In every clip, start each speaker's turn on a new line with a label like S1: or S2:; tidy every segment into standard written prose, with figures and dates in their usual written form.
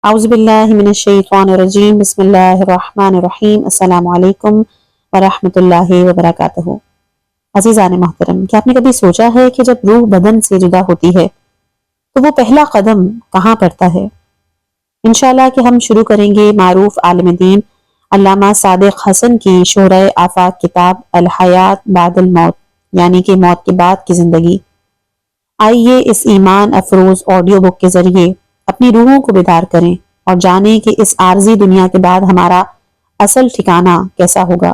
S1: اعوذ باللہ من الشیطان الرجیم بسم اللہ الرحمن الرحیم السلام علیکم ورحمۃ اللہ وبرکاتہ۔ عزیزان محترم، کیا آپ نے کبھی سوچا ہے کہ جب روح بدن سے جدا ہوتی ہے تو وہ پہلا قدم کہاں پڑتا ہے؟ انشاءاللہ کہ ہم شروع کریں گے معروف عالم دین علامہ صادق حسن کی شہرہ آفاق کتاب الحیات بعد الموت، یعنی کہ موت کے بعد کی زندگی۔ آئیے اس ایمان افروز آڈیو بک کے ذریعے اپنی روحوں کو بیدار کریں اور جانیں کہ اس عارضی دنیا کے بعد ہمارا اصل ٹھکانہ کیسا ہوگا۔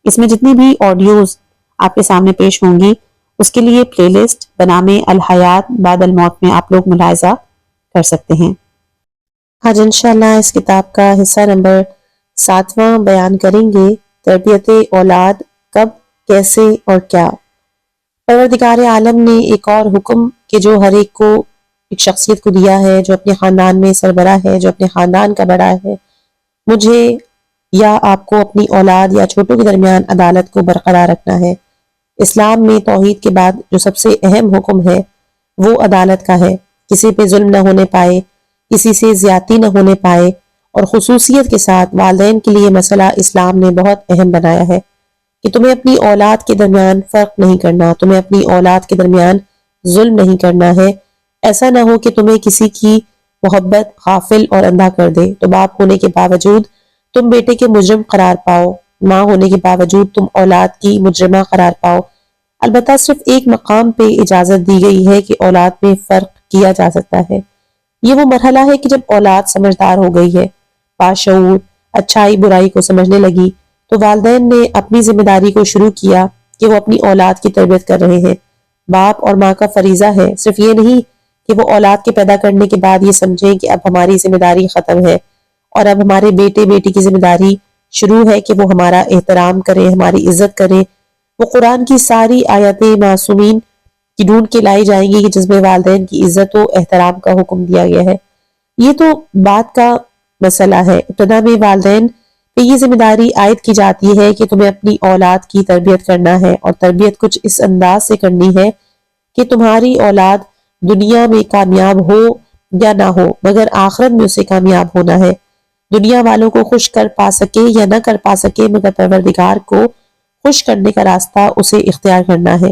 S1: اس میں جتنی بھی آڈیوز آپ کے سامنے پیش ہوں گی اس کے لیے پلے لسٹ بنام الحیات بعد الموت میں آپ لوگ ملاحظہ کر سکتے ہیں۔ آج انشاءاللہ اس کتاب کا حصہ نمبر 7واں بیان کریں گے، تربیت اولاد کب، کیسے اور کیا۔ پروردگار عالم نے ایک اور حکم کہ جو ہر ایک کو ایک شخصیت کو دیا ہے، جو اپنے خاندان میں سربراہ ہے، جو اپنے خاندان کا بڑا ہے، مجھے یا آپ کو اپنی اولاد یا چھوٹوں کے درمیان عدالت کو برقرار رکھنا ہے۔ اسلام میں توحید کے بعد جو سب سے اہم حکم ہے وہ عدالت کا ہے۔ کسی پہ ظلم نہ ہونے پائے، کسی سے زیادتی نہ ہونے پائے، اور خصوصیت کے ساتھ والدین کے لیے مسئلہ اسلام نے بہت اہم بنایا ہے کہ تمہیں اپنی اولاد کے درمیان فرق نہیں کرنا، تمہیں اپنی اولاد کے درمیان ظلم نہیں کرنا ہے۔ ایسا نہ ہو کہ تمہیں کسی کی محبت غافل اور اندھا کر دے، تو باپ ہونے کے باوجود تم بیٹے کے مجرم قرار پاؤ، ماں ہونے کے باوجود تم اولاد کی مجرمہ قرار پاؤ۔ البتہ صرف ایک مقام پہ اجازت دی گئی ہے کہ اولاد میں فرق کیا جا سکتا ہے۔ یہ وہ مرحلہ ہے کہ جب اولاد سمجھدار ہو گئی ہے، باشعور، اچھائی برائی کو سمجھنے لگی، تو والدین نے اپنی ذمہ داری کو شروع کیا کہ وہ اپنی اولاد کی تربیت کر رہے ہیں۔ باپ اور ماں کا فریضہ ہے صرف یہ نہیں کہ وہ اولاد کے پیدا کرنے کے بعد یہ سمجھیں کہ اب ہماری ذمہ داری ختم ہے اور اب ہمارے بیٹے بیٹی کی ذمہ داری شروع ہے کہ وہ ہمارا احترام کریں، ہماری عزت کریں۔ وہ قرآن کی ساری آیتیں معصومین کی ڈھونڈ کے لائی جائیں گی کہ جس میں والدین کی عزت و احترام کا حکم دیا گیا ہے۔ یہ تو بات کا مسئلہ ہے۔ ابتدا میں والدین پہ یہ ذمہ داری عائد کی جاتی ہے کہ تمہیں اپنی اولاد کی تربیت کرنا ہے، اور تربیت کچھ اس انداز سے کرنی ہے کہ تمہاری اولاد دنیا میں کامیاب ہو یا نہ ہو مگر آخرت میں اسے کامیاب ہونا ہے۔ دنیا والوں کو خوش کر پا سکے یا نہ کر پا سکے مگر پروردگار کو خوش کرنے کا راستہ اسے اختیار کرنا ہے۔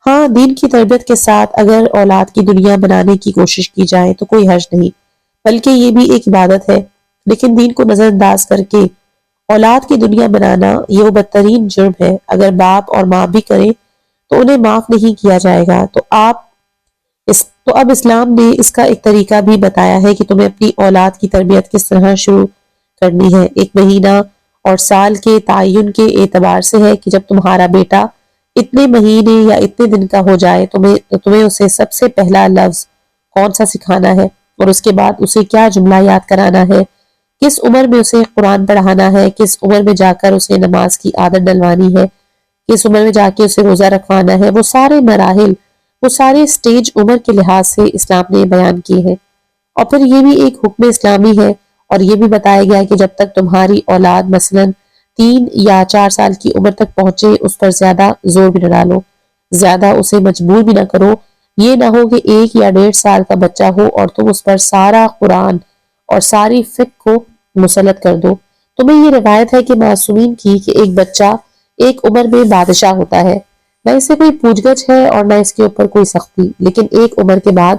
S1: ہاں، دین کی تربیت کے ساتھ اگر اولاد کی دنیا بنانے کی کوشش کی جائے تو کوئی حرج نہیں، بلکہ یہ بھی ایک عبادت ہے۔ لیکن دین کو نظر انداز کر کے اولاد کی دنیا بنانا یہ وہ بدترین جرم ہے۔ اگر باپ اور ماں بھی کریں تو انہیں معاف نہیں کیا جائے گا۔ تو اب اسلام نے اس کا ایک طریقہ بھی بتایا ہے کہ تمہیں اپنی اولاد کی تربیت کس طرح شروع کرنی ہے۔ ایک مہینہ اور سال کے تعین کے اعتبار سے ہے کہ جب تمہارا بیٹا اتنے مہینے یا اتنے دن کا ہو جائے تمہیں اسے سب سے پہلا لفظ کون سا سکھانا ہے، اور اس کے بعد اسے کیا جملہ یاد کرانا ہے، کس عمر میں اسے قرآن پڑھانا ہے، کس عمر میں جا کر اسے نماز کی عادت ڈلوانی ہے، کس عمر میں جا کے اسے روزہ رکھوانا ہے۔ وہ سارے مراحل، وہ سارے سٹیج عمر کے لحاظ سے اسلام نے بیان کیے ہیں۔ اور پھر یہ بھی ایک حکم اسلامی ہے، اور یہ بھی بتایا گیا کہ جب تک تمہاری اولاد مثلاً 3 یا 4 سال کی عمر تک پہنچے اس پر زیادہ زور بھی نہ ڈالو، زیادہ اسے مجبور بھی نہ کرو۔ یہ نہ ہو کہ 1 یا 1.5 سال کا بچہ ہو اور تم اس پر سارا قرآن اور ساری فقہ کو مسلط کر دو۔ تمہیں یہ روایت ہے کہ معصومین کی کہ ایک بچہ ایک عمر میں بادشاہ ہوتا ہے، نہ اسے کوئی پوچھ گچھ ہے اور نہ اس کے اوپر کوئی سختی، لیکن ایک عمر کے بعد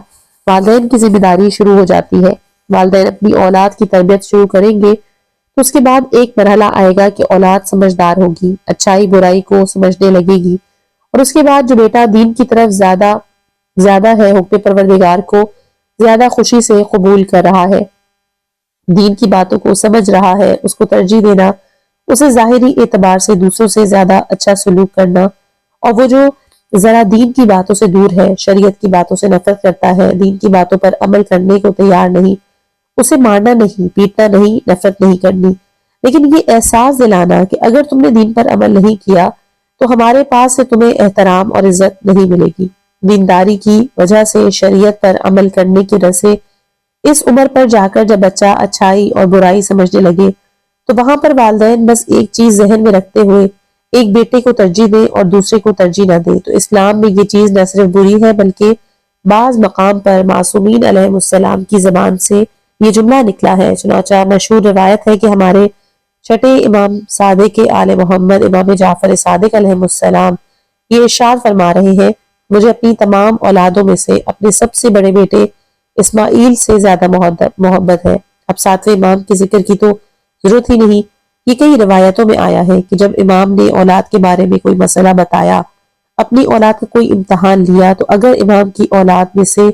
S1: والدین کی ذمہ داری شروع ہو جاتی ہے۔ والدین اپنی اولاد کی تربیت شروع کریں گے تو اس کے بعد ایک مرحلہ آئے گا کہ اولاد سمجھدار ہوگی، اچھائی برائی کو سمجھنے لگے گی، اور اس کے بعد جو بیٹا دین کی طرف زیادہ ہے، حکم پروردگار کو زیادہ خوشی سے قبول کر رہا ہے، دین کی باتوں کو سمجھ رہا ہے، اس کو ترجیح دینا، اسے ظاہری اعتبار سے دوسروں سے زیادہ اچھا سلوک کرنا، اور وہ جو ذرا دین کی باتوں سے دور ہے، شریعت کی باتوں سے نفرت کرتا ہے، دین کی باتوں پر عمل کرنے کو تیار نہیں، اسے مارنا نہیں، پیٹنا نہیں، نفرت نہیں کرنی، لیکن یہ احساس دلانا کہ اگر تم نے دین پر عمل نہیں کیا تو ہمارے پاس سے تمہیں احترام اور عزت نہیں ملے گی۔ دینداری کی وجہ سے شریعت پر عمل کرنے کی وجہ سے اس عمر پر جا کر جب بچہ اچھائی اور برائی سمجھنے لگے تو وہاں پر والدین بس ایک چیز ذہن میں رکھتے ہوئے ایک بیٹے کو ترجیح دے اور دوسرے کو ترجیح نہ دے، تو اسلام میں یہ چیز نہ صرف بری ہے بلکہ بعض مقام پر معصومین علیہ السلام کی زبان سے یہ جملہ نکلا ہے۔ چنانچہ مشہور روایت ہے کہ ہمارے چھٹے امام صادق آل محمد امام جعفر صادق علیہ السلام یہ ارشاد فرما رہے ہیں، مجھے اپنی تمام اولادوں میں سے اپنے سب سے بڑے بیٹے اسماعیل سے زیادہ محبت ہے۔ اب ساتویں امام کے ذکر کی تو ضرورت ہی نہیں، یہ کئی روایتوں میں آیا ہے کہ جب امام نے اولاد کے بارے میں کوئی مسئلہ بتایا، اپنی اولاد کا کوئی امتحان لیا، تو اگر امام کی اولاد میں سے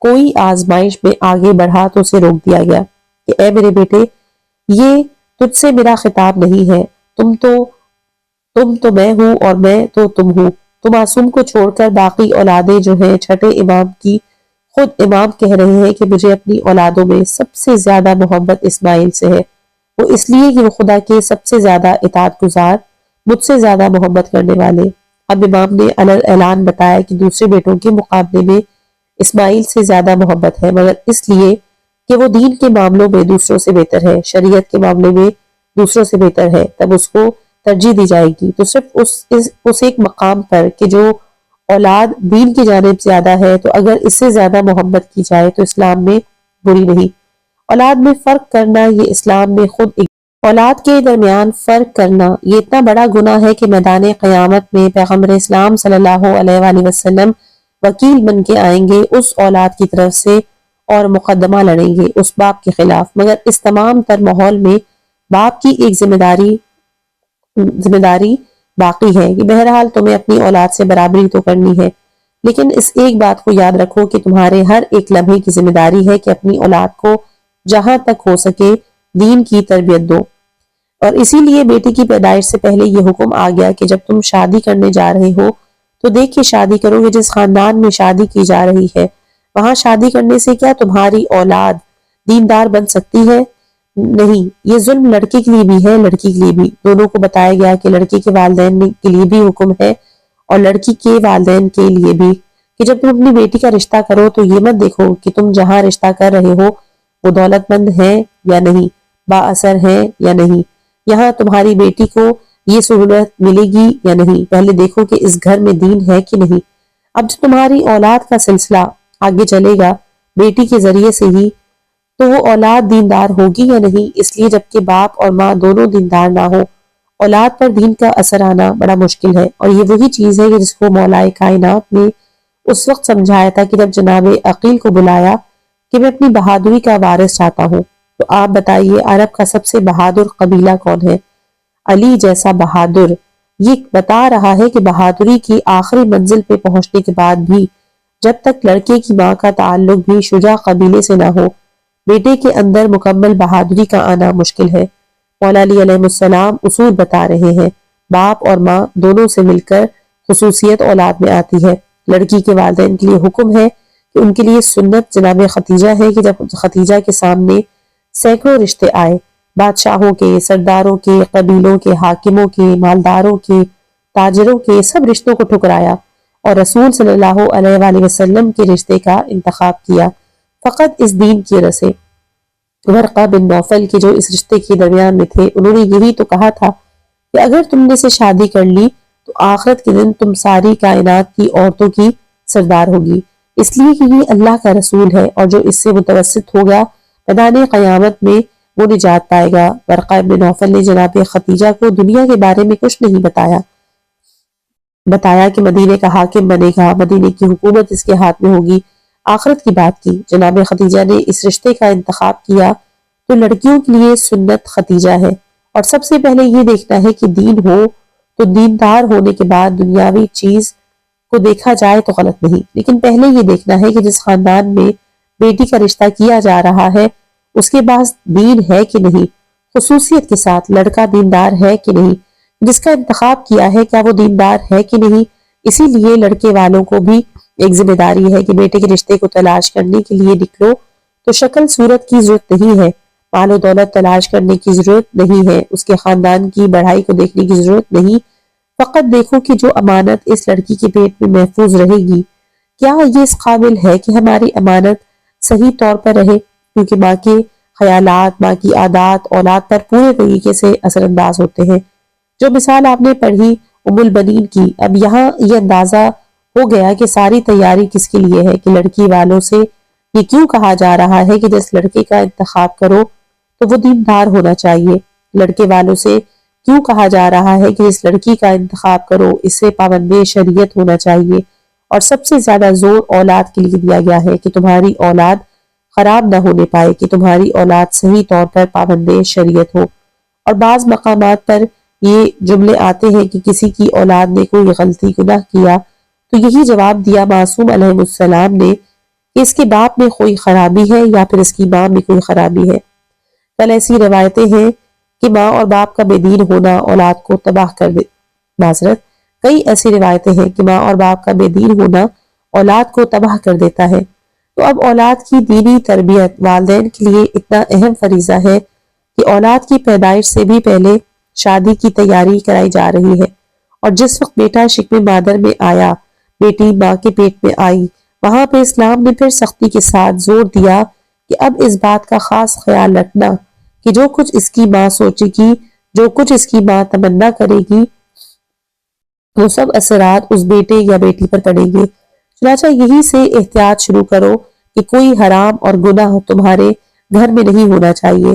S1: کوئی آزمائش میں آگے بڑھا تو اسے روک دیا گیا کہ اے میرے بیٹے، یہ تجھ سے میرا خطاب نہیں ہے، تم تو میں ہوں اور میں تو تم ہوں۔ تو معصوم کو چھوڑ کر باقی اولادیں جو ہیں چھٹے امام کی، خود امام کہہ رہے ہیں کہ مجھے اپنی اولادوں میں سب سے زیادہ محبت اسماعیل سے ہے، وہ اس لیے کہ وہ خدا کے سب سے زیادہ اطاعت گزار، مجھ سے زیادہ محبت کرنے والے۔ اب امام نے اعلان بتایا کہ دوسرے بیٹوں کے مقابلے میں اسماعیل سے زیادہ محبت ہے، مگر اس لیے کہ وہ دین کے معاملوں میں دوسروں سے بہتر ہے، شریعت کے معاملے میں دوسروں سے بہتر ہے، تب اس کو ترجیح دی جائے گی۔ تو صرف اس ایک مقام پر کہ جو اولاد دین کی جانب زیادہ ہے، تو اگر اس سے زیادہ محبت کی جائے تو اسلام میں بری نہیں۔ اولاد میں فرق کرنا یہ اسلام میں خود ایک اولاد کے درمیان فرق کرنا یہ اتنا بڑا گناہ ہے کہ میدان قیامت میں پیغمبر اسلام صلی اللہ علیہ وآلہ وسلم وکیل بن کے آئیں گے اس اولاد کی طرف سے اور مقدمہ لڑیں گے اس باپ کے خلاف۔ مگر اس تمام تر ماحول میں باپ کی ایک ذمہ داری باقی ہے کہ بہرحال تمہیں اپنی اولاد سے برابری تو کرنی ہے، لیکن اس ایک بات کو یاد رکھو کہ تمہارے ہر ایک لمحے کی ذمہ داری ہے کہ اپنی اولاد کو جہاں تک ہو سکے دین کی تربیت دو۔ اور اسی لیے بیٹی کی پیدائش سے پہلے یہ حکم آ گیا کہ جب تم شادی کرنے جا رہے ہو تو دیکھ کے شادی کرو گے۔ جس خاندان میں شادی کی جا رہی ہے وہاں شادی کرنے سے کیا تمہاری اولاد دیندار بن سکتی ہے؟ نہیں، یہ ظلم لڑکے کے لیے بھی ہے لڑکی کے لیے بھی۔ دونوں کو بتایا گیا کہ لڑکے کے والدین کے لیے بھی حکم ہے اور لڑکی کے والدین کے لیے بھی کہ جب تم اپنی بیٹی کا رشتہ کرو تو یہ مت دیکھو کہ تم جہاں رشتہ کر رہے ہو وہ دولت مند ہیں یا نہیں، با اثر ہیں یا نہیں، یہاں تمہاری بیٹی کو یہ سہولت ملے گی یا نہیں، پہلے دیکھو کہ اس گھر میں دین ہے کہ نہیں۔ اب جو تمہاری اولاد کا سلسلہ آگے چلے گا بیٹی کے ذریعے سے ہی، تو وہ اولاد دیندار ہوگی یا نہیں، اس لیے جبکہ باپ اور ماں دونوں دیندار نہ ہو اولاد پر دین کا اثر آنا بڑا مشکل ہے۔ اور یہ وہی چیز ہے کہ جس کو مولائے کائنات نے اس وقت سمجھایا تھا کہ جب جناب عقیل کو بلایا کہ میں اپنی بہادری کا وارث چاہتا ہوں، تو آپ بتائیے عرب کا سب سے بہادر قبیلہ کون ہے؟ علی جیسا بہادر۔ یہ بتا رہا ہے کہ بہادری کی آخری منزل پہ پہنچنے کے بعد بھی جب تک لڑکے کی ماں کا تعلق بھی شجاع قبیلے سے نہ ہو بیٹے کے اندر مکمل بہادری کا آنا مشکل ہے۔ مولا علی علیہ السلام اصول بتا رہے ہیں، باپ اور ماں دونوں سے مل کر خصوصیت اولاد میں آتی ہے۔ لڑکی کے والدین کے لیے حکم ہے کہ ان کے لیے سنت جناب ختیجہ ہے کہ جب ختیجہ کے سامنے سینکڑوں رشتے آئے، بادشاہوں کے، سرداروں کے، قبیلوں کے، حاکموں کے، مالداروں کے، تاجروں کے، سب رشتوں کو ٹھکرایا اور رسول صلی اللہ علیہ وآلہ وسلم کے رشتے کا انتخاب کیا فقط اس دین کی وجہ سے۔ ورقہ بن نوفل کے جو اس رشتے کے درمیان میں تھے، انہوں نے یہی تو کہا تھا کہ اگر تم نے سے شادی کر لی تو آخرت کے دن تم ساری کائنات کی عورتوں کی سردار ہوگی، اس لیے کہ یہ اللہ کا رسول ہے اور جو اس سے متوسط ہوگا میدان قیامت میں وہ نجات پائے گا۔ ورقہ بن نوفل نے جناب ختیجہ کو دنیا کے بارے میں کچھ نہیں بتایا کہ مدینے کا حاکم بنے گا، مدینے کی حکومت اس کے ہاتھ میں ہوگی، آخرت کی بات کی۔ جناب ختیجہ نے اس رشتے کا انتخاب کیا تو لڑکیوں کے لیے سنت ختیجہ ہے، اور سب سے پہلے یہ دیکھنا ہے کہ دین ہو تو دیندار ہونے کے بعد دنیاوی چیز کو دیکھا جائے تو غلط نہیں، لیکن پہلے یہ دیکھنا ہے کہ جس خاندان میں بیٹی کا رشتہ کیا جا رہا ہے اس کے پاس دین ہے کہ نہیں، خصوصیت کے ساتھ لڑکا دیندار ہے کہ نہیں، جس کا انتخاب کیا ہے کیا وہ دیندار ہے کہ نہیں۔ اسی لیے لڑکے والوں کو بھی ایک ذمہ داری ہے کہ بیٹے کے رشتے کو تلاش کرنے کے لیے نکلو تو شکل صورت کی ضرورت نہیں ہے، مال و دولت تلاش کرنے کی ضرورت نہیں ہے، اس کے خاندان کی بڑھائی کو دیکھنے کی ضرورت نہیں، فقط دیکھو کہ جو امانت اس لڑکی کے پیٹ میں محفوظ رہے گی کیا یہ اس قابل ہے کہ ہماری امانت صحیح طور پر رہے، کیونکہ ماں کے خیالات، ماں کی عادات اولاد پر پورے طریقے سے اثر انداز ہوتے ہیں۔ جو مثال آپ نے پڑھی ام البنین کی، اب یہاں یہ اندازہ ہو گیا کہ ساری تیاری کس کے لیے ہے کہ لڑکی والوں سے یہ کیوں کہا جا رہا ہے کہ جس لڑکے کا انتخاب کرو تو وہ دیندار ہونا چاہیے؟ لڑکے والوں سے کیوں کہا جا رہا ہے کہ جس لڑکی کا انتخاب کرو اس سے پابند شریعت ہونا چاہیے؟ اور سب سے زیادہ زور اولاد کے لیے دیا گیا ہے کہ تمہاری اولاد خراب نہ ہونے پائے، کہ تمہاری اولاد صحیح طور پر پابند شریعت ہو۔ اور بعض مقامات پر یہ جملے آتے ہیں کہ کسی کی اولاد نے کوئی غلطی گناہ کیا تو یہی جواب دیا معصوم علیہ السلام نے کہ اس کے باپ میں کوئی خرابی ہے یا پھر اس کی ماں میں کوئی خرابی ہے۔ کل ایسی روایتیں ہیں کہ ماں اور باپ کا بے دین ہونا اولاد کو تباہ کر دے معذرت کئی ایسی روایتیں ہیں کہ ماں اور باپ کا بے دین ہونا اولاد کو تباہ کر دیتا ہے۔ تو اب اولاد کی دینی تربیت والدین کے لیے اتنا اہم فریضہ ہے کہ اولاد کی پیدائش سے بھی پہلے شادی کی تیاری کرائی جا رہی ہے، اور جس وقت بیٹا شکم مادر میں آیا، بیٹی ماں کے پیٹ میں آئی، وہاں پہ اسلام نے پھر سختی کے ساتھ زور دیا کہ اب اس بات کا خاص خیال رکھنا کہ جو کچھ اس کی ماں سوچے گی، جو کچھ اس کی ماں تمنا کرے گی، وہ سب اثرات اس بیٹے یا بیٹی پر پڑیں گے۔ چنانچہ یہی سے احتیاط شروع کرو کہ کوئی حرام اور گناہ تمہارے گھر میں نہیں ہونا چاہیے۔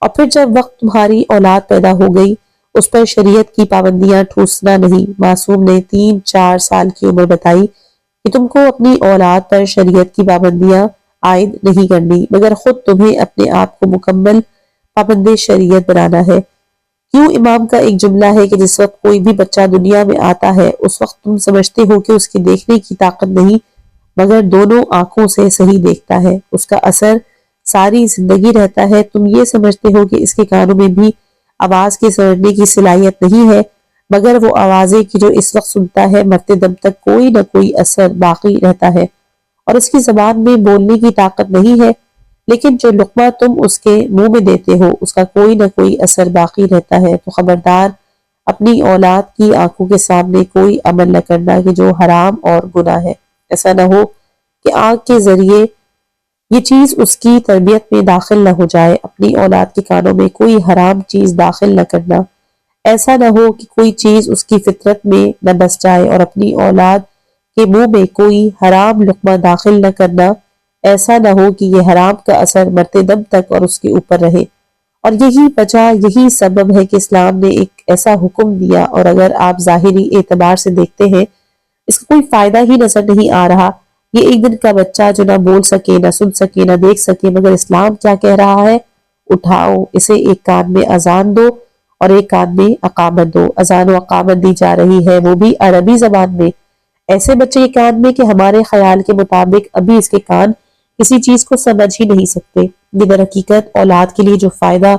S1: اور پھر جب وقت تمہاری اولاد پیدا ہو گئی، اس پر شریعت کی پابندیاں ٹھوسنا نہیں۔ معصوم نے 3-4 سال کی عمر بتائی کہ تم کو اپنی اولاد پر شریعت کی پابندیاں عائد نہیں کرنی، مگر خود تمہیں اپنے آپ کو مکمل پابند شریعت بنانا ہے۔ کیوں امام کا ایک جملہ ہے کہ جس وقت کوئی بھی بچہ دنیا میں آتا ہے اس وقت تم سمجھتے ہو کہ اس کی دیکھنے کی طاقت نہیں مگر دونوں آنکھوں سے صحیح دیکھتا ہے، اس کا اثر ساری زندگی رہتا ہے۔ تم یہ سمجھتے ہو کہ اس کے کانوں میں بھی آواز کے سمجھنے کی صلاحیت نہیں ہے مگر وہ آوازیں کی جو اس وقت سنتا ہے مرتے دم تک کوئی نہ کوئی اثر باقی رہتا ہے، اور اس کی زبان میں بولنے کی طاقت نہیں ہے لیکن جو لقمہ تم اس کے منہ میں دیتے ہو اس کا کوئی نہ کوئی اثر باقی رہتا ہے۔ تو خبردار اپنی اولاد کی آنکھوں کے سامنے کوئی عمل نہ کرنا کہ جو حرام اور گناہ ہے، ایسا نہ ہو کہ آنکھ کے ذریعے یہ چیز اس کی تربیت میں داخل نہ ہو جائے۔ اپنی اولاد کے کانوں میں کوئی حرام چیز داخل نہ کرنا، ایسا نہ ہو کہ کوئی چیز اس کی فطرت میں نہ بس جائے، اور اپنی اولاد کے منہ میں کوئی حرام لقمہ داخل نہ کرنا، ایسا نہ ہو کہ یہ حرام کا اثر مرتے دم تک اور اس کے اوپر رہے۔ اور یہی وجہ، یہی سبب ہے کہ اسلام نے ایک ایسا حکم دیا، اور اگر آپ ظاہری اعتبار سے دیکھتے ہیں اس کا کوئی فائدہ ہی نظر نہیں آ رہا۔ یہ ایک دن کا بچہ جو نہ بول سکے، نہ سن سکے، نہ دیکھ سکے، مگر اسلام کیا کہہ رہا ہے؟ اٹھاؤ اسے، ایک کان میں اذان دو اور ایک کان میں اقامت دو۔ اذان و اقامت دی جا رہی ہے وہ بھی عربی زبان میں، ایسے بچے کے کان میں کہ ہمارے خیال کے مطابق ابھی اس کے کان کسی چیز کو سمجھ ہی نہیں سکتے۔ یہ در حقیقت اولاد کے لیے جو فائدہ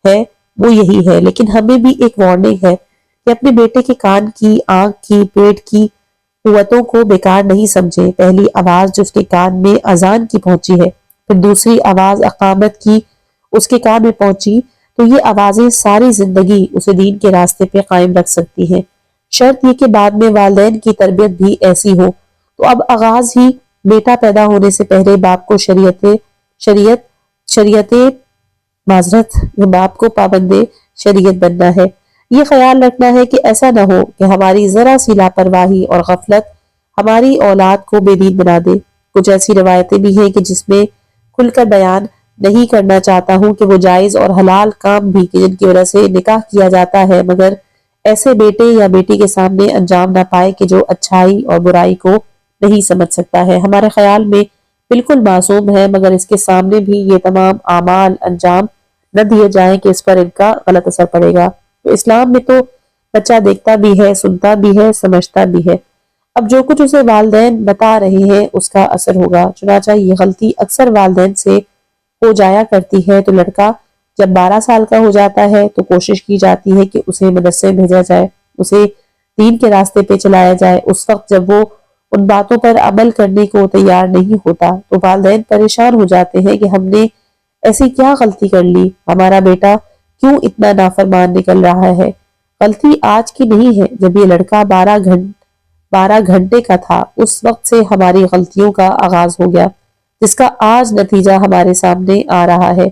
S1: ہے وہ یہی ہے، لیکن ہمیں بھی ایک وارننگ ہے کہ اپنے بیٹے کے کان کی، آنکھ کی، پیٹ کی قوتوں کو بیکار نہیں سمجھے۔ پہلی آواز جو اس کے کان میں اذان کی پہنچی ہے، پھر دوسری آواز اقامت کی اس کے کان میں پہنچی، تو یہ آوازیں ساری زندگی اسے دین کے راستے پہ قائم رکھ سکتی ہیں، شرط یہ کہ بعد میں والدین کی تربیت بھی ایسی ہو۔ تو اب آغاز ہی بیٹا پیدا ہونے سے پہلے باپ کو باپ کو پابند شریعت بننا ہے۔ یہ خیال رکھنا ہے کہ ایسا نہ ہو کہ ہماری ذرا سی لاپرواہی اور غفلت ہماری اولاد کو بے دین بنا دے۔ کچھ ایسی روایتیں بھی ہیں کہ جس میں کھل کر بیان نہیں کرنا چاہتا ہوں کہ وہ جائز اور حلال کام بھی کہ جن کی وجہ سے نکاح کیا جاتا ہے مگر ایسے بیٹے یا بیٹی کے سامنے انجام نہ پائے کہ جو اچھائی اور برائی کو نہیں سمجھ سکتا ہے، ہمارے خیال میں بالکل معصوم ہے مگر اس کے سامنے بھی یہ تمام اعمال انجام نہ دیے جائیں کہ اس پر ان کا غلط اثر پڑے گا۔ تو اسلام میں تو بچہ دیکھتا بھی ہے، سنتا بھی ہے، سمجھتا بھی ہے، اب جو کچھ اسے والدین بتا رہے ہیں اس کا اثر ہوگا۔ چنانچہ یہ غلطی اکثر والدین سے ہو جایا کرتی ہے۔ تو لڑکا جب 12 سال کا ہو جاتا ہے تو کوشش کی جاتی ہے کہ اسے مدرسے بھیجا جائے، اسے دین کے راستے پہ چلایا جائے۔ اس وقت جب وہ ان باتوں پر عمل کرنے کو تیار نہیں ہوتا تو والدین پریشان ہو جاتے ہیں کہ ہم نے ایسی کیا غلطی کر لی، ہمارا بیٹا کیوں اتنا نافرمان نکل رہا ہے۔ غلطی آج کی نہیں ہے، جب یہ لڑکا 12 گھنٹے کا تھا اس وقت سے ہماری غلطیوں کا آغاز ہو گیا جس کا آج نتیجہ ہمارے سامنے آ رہا ہے۔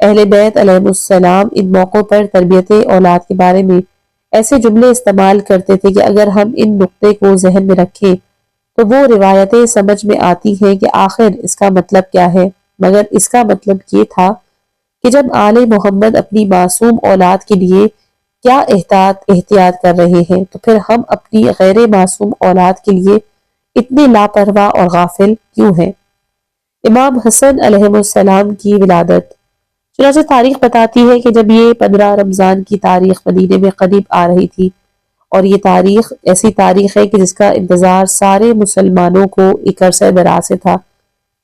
S1: اہل بیت علیہ السلام ان موقعوں پر تربیت اولاد کے بارے میں ایسے جملے استعمال کرتے تھے کہ اگر ہم ان نقطے کو ذہن میں رکھیں تو وہ روایتیں سمجھ میں آتی ہیں کہ آخر اس کا مطلب کیا ہے، مگر اس کا مطلب یہ تھا کہ جب آل محمد اپنی معصوم اولاد کے لیے کیا احتیاط کر رہے ہیں تو پھر ہم اپنی غیر معصوم اولاد کے لیے اتنے لاپرواہ اور غافل کیوں ہیں۔ امام حسن علیہ السلام کی ولادت۔ چنانچہ تاریخ بتاتی ہے کہ جب یہ 15 رمضان کی تاریخ مدینے میں قریب آ رہی تھی، اور یہ تاریخ ایسی تاریخ ہے کہ جس کا انتظار سارے مسلمانوں کو ایک عرصہ دراز سے تھا،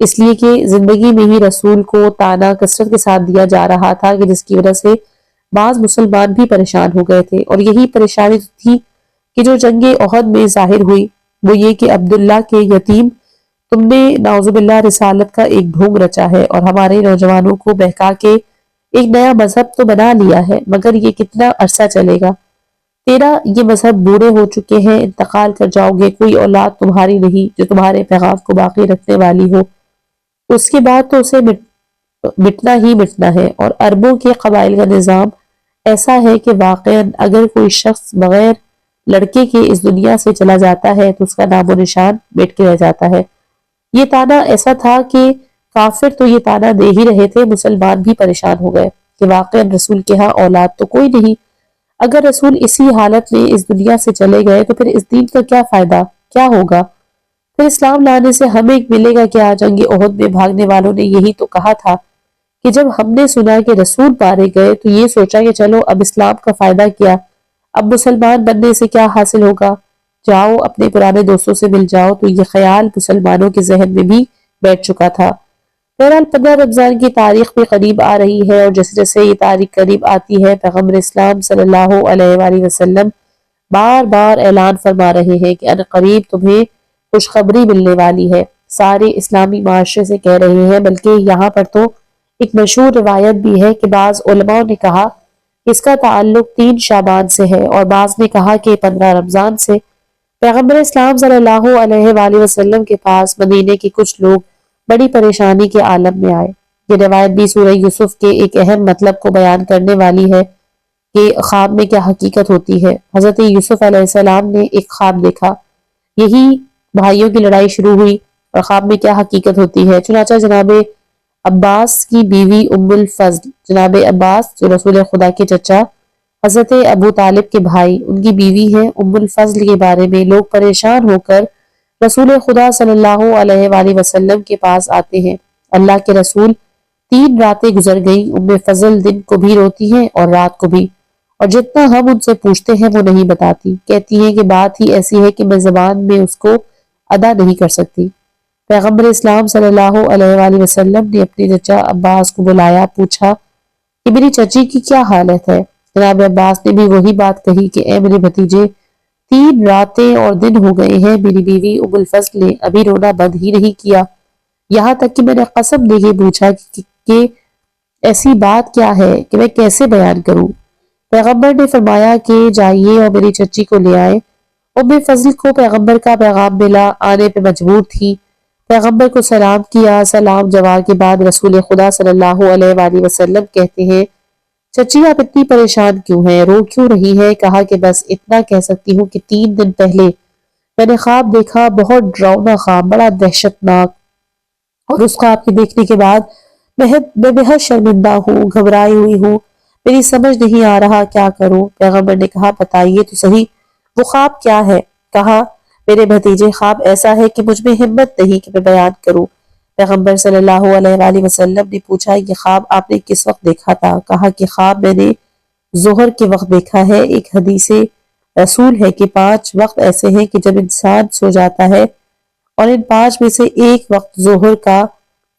S1: اس لیے کہ زندگی میں ہی رسول کو تانا کثرت کے ساتھ دیا جا رہا تھا کہ جس کی وجہ سے بعض مسلمان بھی پریشان ہو گئے تھے، اور یہی پریشانی تھی کہ جو جنگ احد میں ظاہر ہوئی، وہ یہ کہ عبداللہ کے یتیم، تم نے نعوذ باللہ رسالت کا ایک ڈھونگ رچا ہے اور ہمارے نوجوانوں کو بہکا کے ایک نیا مذہب تو بنا لیا ہے، مگر یہ کتنا عرصہ چلے گا؟ تیرا یہ مذہب بوڑھے ہو چکے ہیں، انتقال کر جاؤ گے، کوئی اولاد تمہاری نہیں جو تمہارے پیغام کو باقی رکھنے والی ہو، اس کے بعد تو اسے مٹنا ہی مٹنا ہے۔ اور عربوں کے قبائل کا نظام ایسا ہے کہ واقعاً اگر کوئی شخص بغیر لڑکے کے اس دنیا سے چلا جاتا ہے تو اس کا نام و نشان مٹ کے رہ جاتا ہے۔ یہ تانا ایسا تھا کہ کافر تو یہ تانا دے ہی رہے تھے، مسلمان بھی پریشان ہو گئے کہ واقعاً رسول کے ہاں اولاد تو کوئی نہیں، اگر رسول اسی حالت میں اس دنیا سے چلے گئے تو پھر اس دین کا کیا فائدہ، کیا ہوگا؟ پھر اسلام لانے سے ہمیں ملے گا کیا؟ جنگ احد میں بھاگنے والوں نے یہی تو کہا تھا کہ جب ہم نے سنا کہ رسول مارے گئے تو یہ سوچا کہ چلو اب اسلام کا فائدہ کیا، اب مسلمان بننے سے کیا حاصل ہوگا، جاؤ اپنے پرانے دوستوں سے مل جاؤ۔ تو یہ خیال مسلمانوں کے ذہن میں بھی بیٹھ چکا تھا۔ بہرحال 15 رمضان کی تاریخ بھی قریب آ رہی ہے، اور جیسے جیسے یہ تاریخ قریب آتی ہے پیغمبر اسلام صلی اللہ علیہ وآلہ وسلم بار بار اعلان فرما رہے ہیں کہ ان قریب تمہیں خوشخبری ملنے والی ہے، سارے اسلامی معاشرے سے کہہ رہے ہیں، بلکہ یہاں پر تو ایک مشہور روایت بھی ہے کہ بعض علماء نے کہا کہ اس کا تعلق 3 شعبان سے ہے، اور بعض نے کہا کہ 15 رمضان سے۔ پیغمبر اسلام صلی اللہ علیہ وآلہ وسلم کے پاس مدینے کے کچھ لوگ بڑی پریشانی کے عالم میں آئے۔ یہ روایت بھی سورہ یوسف کے ایک اہم مطلب کو بیان کرنے والی ہے کہ خواب میں کیا حقیقت ہوتی ہے۔ حضرت یوسف علیہ السلام نے ایک خواب دیکھا، یہی بھائیوں کی لڑائی شروع ہوئی، اور خواب میں کیا حقیقت ہوتی ہے؟ چنانچہ جناب عباس کی بیوی ام الفضل، جناب عباس جو رسول خدا کے چچا حضرت ابو طالب کے بھائی، ان کی بیوی ہے ام الفضل کے بارے میں لوگ پریشان ہو کر رسول خدا صلی اللہ علیہ وآلہ وسلم کے پاس آتے ہیں۔ اللہ کے رسول 3 راتیں گزر گئیں، ام فضل دن کو بھی روتی ہیں اور رات کو بھی، اور جتنا ہم ان سے پوچھتے ہیں وہ نہیں بتاتی، کہتی ہیں کہ بات ہی ایسی ہے کہ میں زبان میں اس کو ادا نہیں کر سکتی۔ پیغمبر اسلام صلی اللہ علیہ وآلہ وسلم نے اپنے چچا عباس کو بلایا، پوچھا کہ میری چچی کی کیا حالت ہے؟ جناب عباس نے بھی وہی بات کہی کہ اے میرے بھتیجے، 3 راتیں اور دن ہو گئے ہیں، میری بیوی ام الفضل نے ابھی رونا بند ہی نہیں کیا، یہاں تک کہ میں نے قسم دے کے پوچھا کہ ایسی بات کیا ہے کہ میں کیسے بیان کروں؟ پیغمبر نے فرمایا کہ جائیے اور میری چچی کو لے آئے۔ ام فضل کو پیغمبر کا پیغام ملا، آنے پہ مجبور تھی، پیغمبر کو سلام کیا، سلام جواب کے بعد رسول خدا صلی اللہ علیہ وآلہ وسلم کہتے ہیں چچی آپ اتنی پریشان کیوں ہیں، رو کیوں رہی ہے؟ کہا کہ بس اتنا کہہ سکتی ہوں کہ 3 دن پہلے میں نے خواب دیکھا، بہت ڈراؤنا خواب، بڑا دہشتناک، اور اس خواب کے دیکھنے کے بعد میں بہت شرمندہ ہوں، گھبرائی ہوئی ہوں، میری سمجھ نہیں آ رہا کیا کروں۔ پیغمبر نے کہا بتائیے تو صحیح وہ خواب کیا ہے؟ کہا میرے بھتیجے خواب ایسا ہے کہ مجھ میں ہمت نہیں کہ میں بیان کروں۔ پیغمبر صلی اللہ علیہ وآلہ وسلم نے پوچھا یہ خواب آپ نے کس وقت دیکھا تھا؟ کہا کہ خواب میں نے ظہر کے وقت دیکھا ہے۔ ایک حدیث رسول ہے کہ 5 وقت ایسے ہیں کہ جب انسان سو جاتا ہے، اور ان 5 میں سے ایک وقت ظہر کا۔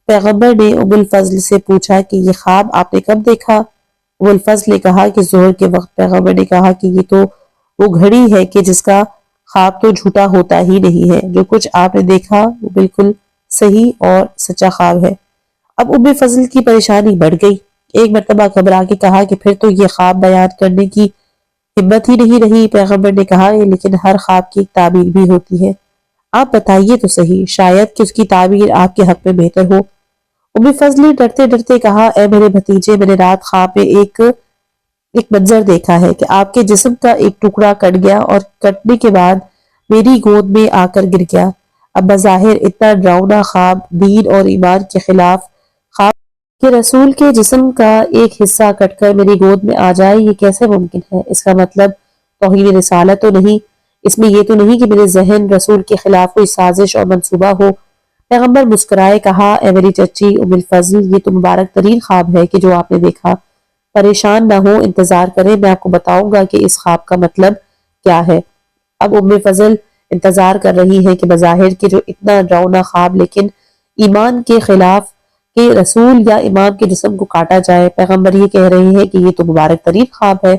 S1: پیغمبر نے ام الفضل سے پوچھا کہ یہ خواب آپ نے کب دیکھا؟ ام الفضل نے کہا کہ ظہر کے وقت۔ پیغمبر نے کہا کہ یہ تو وہ گھڑی ہے کہ جس کا خواب تو جھوٹا ہوتا ہی نہیں ہے، جو کچھ آپ نے دیکھا وہ بالکل صحیح اور سچا خواب ہے۔ اب ام فضل کی پریشانی بڑھ گئی، ایک مرتبہ گھبرا کے کہا کہ پھر تو یہ خواب بیان کرنے کی ہمت ہی نہیں رہی۔ پیغمبر نے کہا لیکن ہر خواب کی ایک تعبیر بھی ہوتی ہے، آپ بتائیے تو صحیح، شاید کہ اس کی تعبیر آپ کے حق میں بہتر ہو۔ ام فضل نے ڈرتے ڈرتے کہا اے میرے بھتیجے، میں نے رات خواب میں ایک منظر دیکھا ہے کہ آپ کے جسم کا ایک ٹکڑا کٹ گیا اور کٹنے کے بعد میری گود میں آ کر گر گیا۔ اب بظاہر اتنا ڈراؤنا خواب دین اور ایمان کے خلاف خواب کہ رسول کے جسم کا ایک حصہ کٹ کر میری گود میں آ جائے، یہ کیسے ممکن ہے؟ اس کا مطلب توہین رسالت تو نہیں؟ اس میں یہ تو نہیں کہ میرے ذہن رسول کے خلاف کوئی سازش اور منصوبہ ہو؟ پیغمبر مسکرائے کہا، اے میری چچی ام الفضل، یہ تو مبارک ترین خواب ہے کہ جو آپ نے دیکھا۔ پریشان نہ ہو، انتظار کریں، میں آپ کو بتاؤں گا کہ اس خواب کا مطلب کیا ہے۔ اب ام فضل انتظار کر رہی ہیں کہ بظاہر کہ جو اتنا ڈراؤنا خواب لیکن ایمان کے خلاف کہ رسول یا امام کے جسم کو کاٹا جائے، پیغمبر یہ کہہ رہے ہیں کہ یہ تو مبارک ترین خواب ہے۔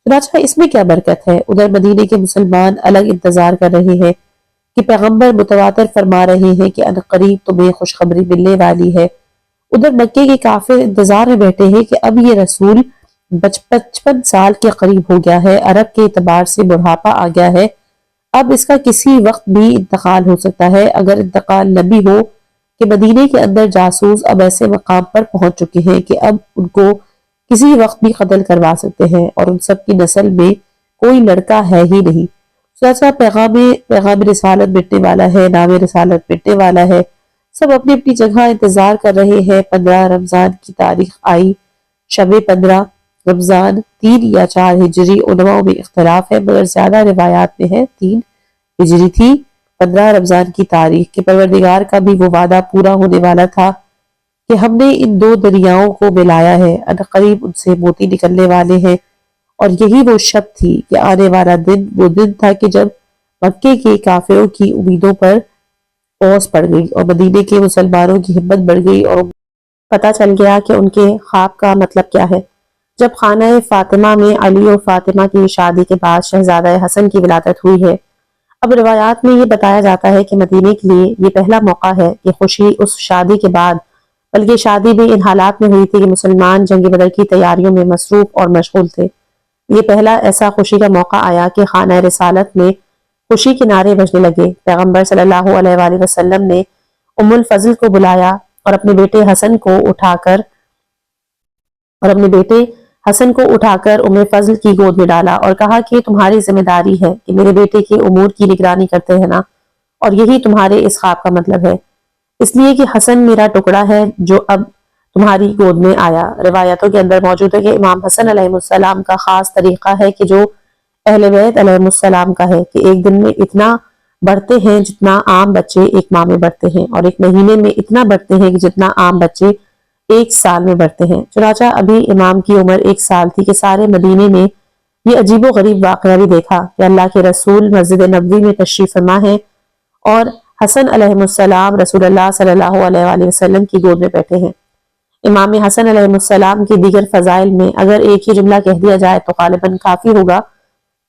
S1: چنانچہ اس میں کیا برکت ہے؟ ادھر مدینے کے مسلمان الگ انتظار کر رہے ہیں کہ پیغمبر متواتر فرما رہے ہیں کہ عنقریب تمہیں خوشخبری ملنے والی ہے۔ ادھر مکے کے کافر انتظار میں بیٹھے ہیں کہ اب یہ رسول 55 سال کے قریب ہو گیا ہے، عرب کے اعتبار سے بڑھاپا آ گیا ہے، اب اس کا کسی وقت بھی انتقال ہو سکتا ہے۔ اگر انتقال نہ بھی ہو کہ مدینے کے اندر جاسوس اب ایسے مقام پر پہنچ چکے ہیں کہ اب ان کو کسی وقت بھی قتل کروا سکتے ہیں، اور ان سب کی نسل میں کوئی لڑکا ہے ہی نہیں۔ سوچا پیغام رسالت مٹنے والا ہے، نام رسالت مٹنے والا ہے۔ سب اپنی اپنی جگہ انتظار کر رہے ہیں۔ 15 رمضان کی تاریخ آئی، شب 15 رمضان 3 یا 4 ہجری، علماء میں اختلاف ہے مگر زیادہ روایات میں ہے 3 ہجری تھی 15 رمضان کی تاریخ کہ پروردگار کا بھی وہ وعدہ پورا ہونے والا تھا کہ ہم نے ان دو دریاؤں کو ملایا ہے، عنقریب ان سے موتی نکلنے والے ہیں۔ اور یہی وہ شب تھی کہ آنے والا دن وہ دن تھا کہ جب مکے کے کافروں کی امیدوں پر اوس پڑ گئی اور مدینے کے مسلمانوں کی ہمت بڑھ گئی، اور پتہ چل گیا کہ ان کے خواب کا مطلب کیا ہے۔ جب خانہ فاطمہ میں علی اور فاطمہ کی شادی کے بعد شہزادہ حسن کی ولادت ہوئی ہے، اب روایات میں یہ بتایا جاتا ہے کہ مدینے کے لیے یہ پہلا موقع ہے کہ خوشی اس شادی کے بعد، بلکہ شادی بھی ان حالات میں ہوئی تھی کہ مسلمان جنگ بدر کی تیاریوں میں مصروف اور مشغول تھے۔ یہ پہلا ایسا خوشی کا موقع آیا کہ خانہ رسالت میں خوشی کے نعرے بجنے لگے۔ پیغمبر صلی اللہ علیہ وآلہ وسلم نے ام الفضل کو بلایا اور اپنے بیٹے حسن کو اٹھا کر ام فضل کی گود میں ڈالا اور کہا کہ تمہاری ذمہ داری ہے کہ میرے بیٹے کے امور کی نگرانی کرتے رہنا، اور یہی تمہارے اس خواب کا مطلب ہے، اس لیے کہ حسن میرا ٹکڑا ہے جو اب تمہاری گود میں آیا۔ روایتوں کے اندر موجود ہے کہ امام حسن علیہ السلام کا خاص طریقہ ہے کہ جو اہل بیت علیہ السلام کا ہے کہ ایک دن میں اتنا بڑھتے ہیں جتنا عام بچے ایک ماہ میں بڑھتے ہیں، اور ایک مہینے میں اتنا بڑھتے ہیں کہ جتنا عام بچے ایک سال میں بڑھتے ہیں۔ چنانچہ ابھی امام کی عمر 1 سال تھی کہ سارے مدینے نے یہ عجیب و غریب واقعہ بھی دیکھا کہ اللہ کے رسول مسجد نبوی میں تشریف فرما ہے اور حسن علیہ السلام رسول اللہ صلی اللہ علیہ وآلہ وسلم کی گود میں بیٹھے ہیں۔ امام حسن علیہ السلام کی دیگر فضائل میں اگر ایک ہی جملہ کہہ دیا جائے تو غالباً کافی ہوگا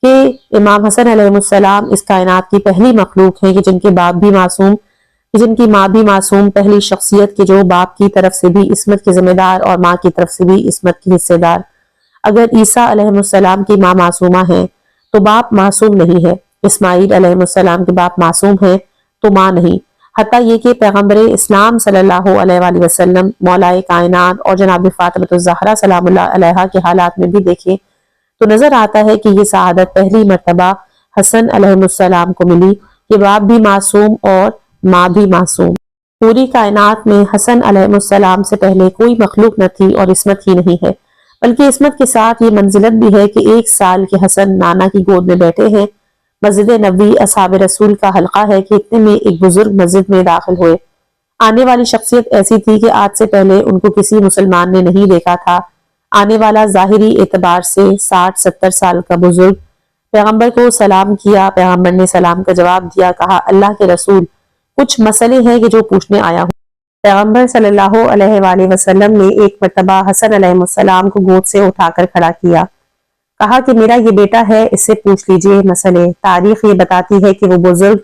S1: کہ امام حسن علیہ السلام اس کائنات کی پہلی مخلوق ہیں کہ جن کی ماں بھی معصوم، پہلی شخصیت کے جو باپ کی طرف سے بھی عصمت کے ذمہ دار اور ماں کی طرف سے بھی عصمت کی حصے دار۔ اگر عیسیٰ علیہ السلام کی ماں معصومہ ہے تو باپ معصوم نہیں ہے، اسماعیل علیہ السلام کے باپ معصوم ہیں تو ماں نہیں، حتیٰ یہ کہ پیغمبر اسلام صلی اللہ علیہ وآلہ وسلم، مولائے کائنات اور جناب فاطمہ الزہرا سلام اللہ علیہا کے حالات میں بھی دیکھیں تو نظر آتا ہے کہ یہ سعادت پہلی مرتبہ حسن علیہ السلام کو ملی کہ باپ بھی معصوم اور ماں بھی معصوم۔ پوری کائنات میں حسن علیہ السلام سے پہلے کوئی مخلوق نہ تھی اور عصمت ہی نہیں ہے، بلکہ عصمت کے ساتھ یہ منزلت بھی ہے کہ 1 سال کے حسن نانا کی گود میں بیٹھے ہیں۔ مسجد نبوی اصحاب رسول کا حلقہ ہے کہ اتنے میں ایک بزرگ مسجد میں داخل ہوئے۔ آنے والی شخصیت ایسی تھی کہ آج سے پہلے ان کو کسی مسلمان نے نہیں دیکھا تھا۔ آنے والا ظاہری اعتبار سے 60-70 سال کا بزرگ پیغمبر کو سلام کیا، پیغمبر نے سلام کا جواب دیا، کہا اللہ کے رسول کچھ مسئلے ہیں کہ جو پوچھنے آیا ہوں۔ پیغمبر صلی اللہ علیہ وآلہ وسلم نے ایک مرتبہ حسن علیہ السلام کو گود سے اٹھا کر کھڑا کیا، کہا کہ میرا یہ بیٹا ہے، اس سے پوچھ لیجئے مسئلے۔ تاریخ یہ بتاتی ہے کہ وہ بزرگ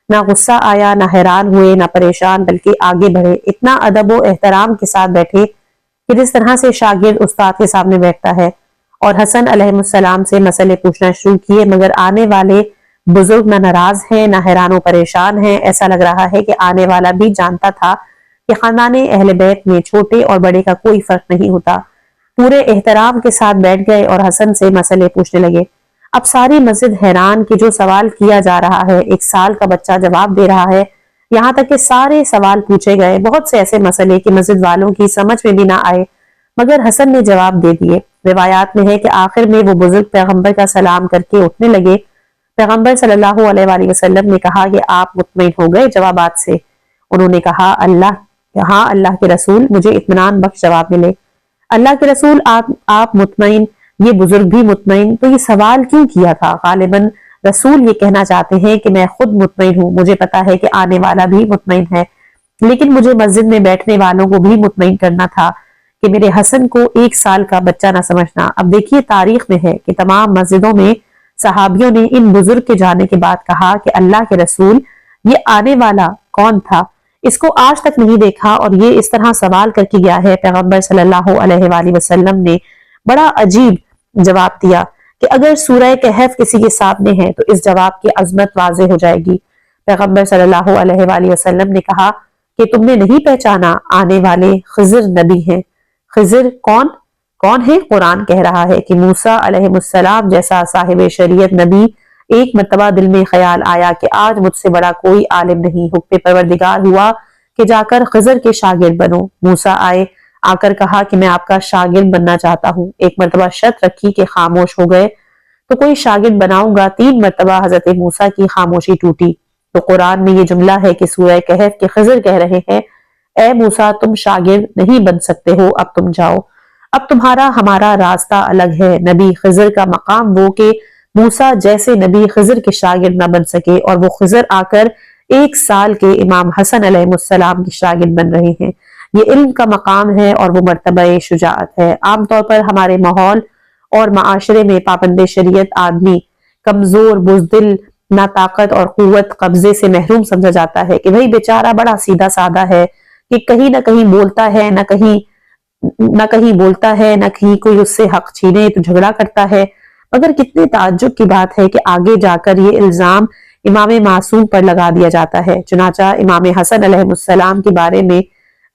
S1: نہ غصہ آیا، نہ حیران ہوئے، نہ پریشان، بلکہ آگے بڑھے، اتنا ادب و احترام کے ساتھ بیٹھے کہ جس طرح سے شاگرد استاد کے سامنے بیٹھتا ہے، اور حسن علیہ السلام سے مسئلے پوچھنا شروع کیے، مگر آنے والے بزرگ نہ ناراض ہیں نہ حیران و پریشان ہیں۔ ایسا لگ رہا ہے کہ آنے والا بھی جانتا تھا کہ خاندان اہل بیت میں چھوٹے اور بڑے کا کوئی فرق نہیں ہوتا۔ پورے احترام کے ساتھ بیٹھ گئے اور حسن سے مسئلے پوچھنے لگے۔ اب ساری مسجد حیران کہ جو سوال کیا جا رہا ہے 1 سال کا بچہ جواب دے رہا ہے، یہاں تک کہ سارے سوال پوچھے گئے، بہت سے ایسے مسئلے کہ مسجد والوں کی سمجھ میں بھی نہ آئے، مگر حسن نے جواب دے دیے۔ روایات میں ہے کہ آخر میں وہ بزرگ پیغمبر کا سلام کر کے اٹھنے لگے۔ پیغمبر صلی اللہ علیہ وآلہ وسلم نے کہا کہ آپ مطمئن ہو گئے جوابات سے؟ انہوں نے کہا ہاں اللہ کے رسول، مجھے اطمینان بخش جواب ملے۔ اللہ کے رسول، آپ مطمئن، یہ بزرگ بھی مطمئن، تو یہ سوال کیوں کیا تھا؟ غالباً رسول یہ کہنا چاہتے ہیں کہ میں خود مطمئن ہوں، مجھے پتا ہے کہ آنے والا بھی مطمئن ہے، لیکن مجھے مسجد میں بیٹھنے والوں کو بھی مطمئن کرنا تھا کہ میرے حسن کو 1 سال کا بچہ نہ سمجھنا۔ اب دیکھیے تاریخ میں ہے کہ تمام مسجدوں میں صحابیوں نے ان بزرگ کے جانے کے بعد کہا کہ اللہ کے رسول، یہ آنے والا کون تھا؟ اس کو آج تک نہیں دیکھا، اور یہ اس طرح سوال کر کے گیا ہے۔ پیغمبر صلی اللہ علیہ وآلہ وسلم نے بڑا عجیب جواب دیا کہ اگر سورہ کہف کسی کے سامنے ہے تو اس جواب کی عظمت واضح ہو جائے گی۔ پیغمبر صلی اللہ علیہ وآلہ وسلم نے کہا کہ تم نے نہیں پہچانا، آنے والے خضر نبی ہیں۔ خضر کون ہے؟ قرآن کہہ رہا ہے کہ موسیٰ علیہ السلام جیسا صاحب شریعت نبی، ایک مرتبہ دل میں خیال آیا کہ آج مجھ سے بڑا کوئی عالم نہیں، حکم پروردگار ہوا کہ جا کر خضر کے شاگرد بنو۔ موسیٰ آئے، آ کر کہا کہ میں آپ کا شاگرد بننا چاہتا ہوں۔ ایک مرتبہ شرط رکھی کہ خاموش ہو گئے تو کوئی شاگرد بناؤں گا۔ 3 مرتبہ حضرت موسیٰ کی خاموشی ٹوٹی تو قرآن میں یہ جملہ ہے کہ سورہ کہف کے خضر کہہ رہے ہیں، اے موسیٰ تم شاگرد نہیں بن سکتے ہو، اب تم جاؤ، اب تمہارا ہمارا راستہ الگ ہے۔ نبی خضر کا مقام وہ کہ موسیٰ جیسے نبی خضر کے شاگرد نہ بن سکے، اور وہ خضر آ کر 1 سال کے امام حسن علیہ السلام کے شاگرد بن رہے ہیں۔ یہ علم کا مقام ہے اور وہ مرتبہ شجاعت ہے۔ عام طور پر ہمارے ماحول اور معاشرے میں پابند شریعت آدمی کمزور، بزدل، نہ طاقت اور قوت، قبضے سے محروم سمجھا جاتا ہے کہ بھئی بیچارہ بڑا سیدھا سادہ ہے، کہ کہیں نہ کہیں بولتا ہے، نہ کہیں کوئی اس سے حق چھینے تو جھگڑا کرتا ہے۔ مگر کتنے تعجب کی بات ہے کہ آگے جا کر یہ الزام امام معصوم پر لگا دیا جاتا ہے۔ چنانچہ امام حسن علیہ السلام کے بارے میں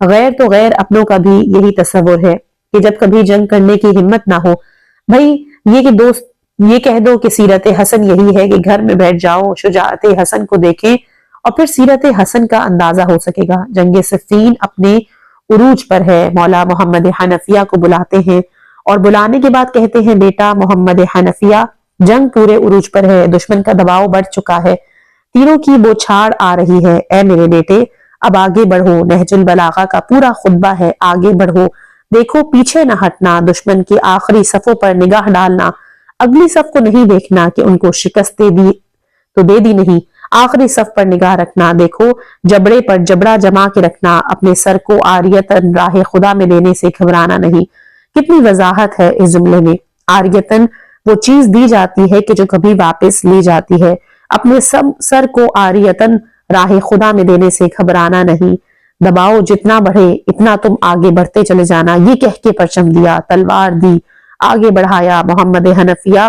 S1: غیر اپنوں کا بھی یہی تصور ہے کہ جب کبھی جنگ کرنے کی ہمت نہ ہو، بھئی یہ کہہ دو کہ سیرت حسن یہی ہے کہ گھر میں بیٹھ جاؤ، شجاعت حسن کو دیکھیں اور پھر سیرت حسن کا اندازہ ہو سکے گا۔ جنگ صفین اپنے عروج پر ہے۔ مولا محمد حنفیہ کو بلاتے ہیں اور بلانے کے بعد کہتے ہیں، بیٹا محمد حنفیہ، جنگ پورے عروج پر ہے، دشمن کا دباؤ بڑھ چکا ہے، تیروں کی بوچھاڑ آ رہی ہے، اے میرے بیٹے اب آگے بڑھو۔ نہج البلاغہ کا پورا خطبہ ہے، آگے بڑھو، دیکھو پیچھے نہ ہٹنا، دشمن کی آخری صفوں پر نگاہ ڈالنا، اگلی صف کو نہیں دیکھنا کہ ان کو شکست دے دی نہیں، آخری صف پر نگاہ رکھنا، دیکھو جبڑے پر جبڑا جما کے رکھنا، اپنے سر کو عاریتن راہ خدا میں دینے سے گھبرانا نہیں۔ کتنی وضاحت ہے اس جملے میں۔ عاریتن وہ چیز دی جاتی ہے کہ جو کبھی واپس لی جاتی ہے، اپنے سر کو عاریتن راہ خدا میں دینے سے گھبرانا نہیں، دباؤ جتنا بڑھے اتنا تم آگے بڑھتے چلے جانا، یہ کہہ کے پرچم دیا، تلوار دی، آگے بڑھایا۔ محمد حنفیہ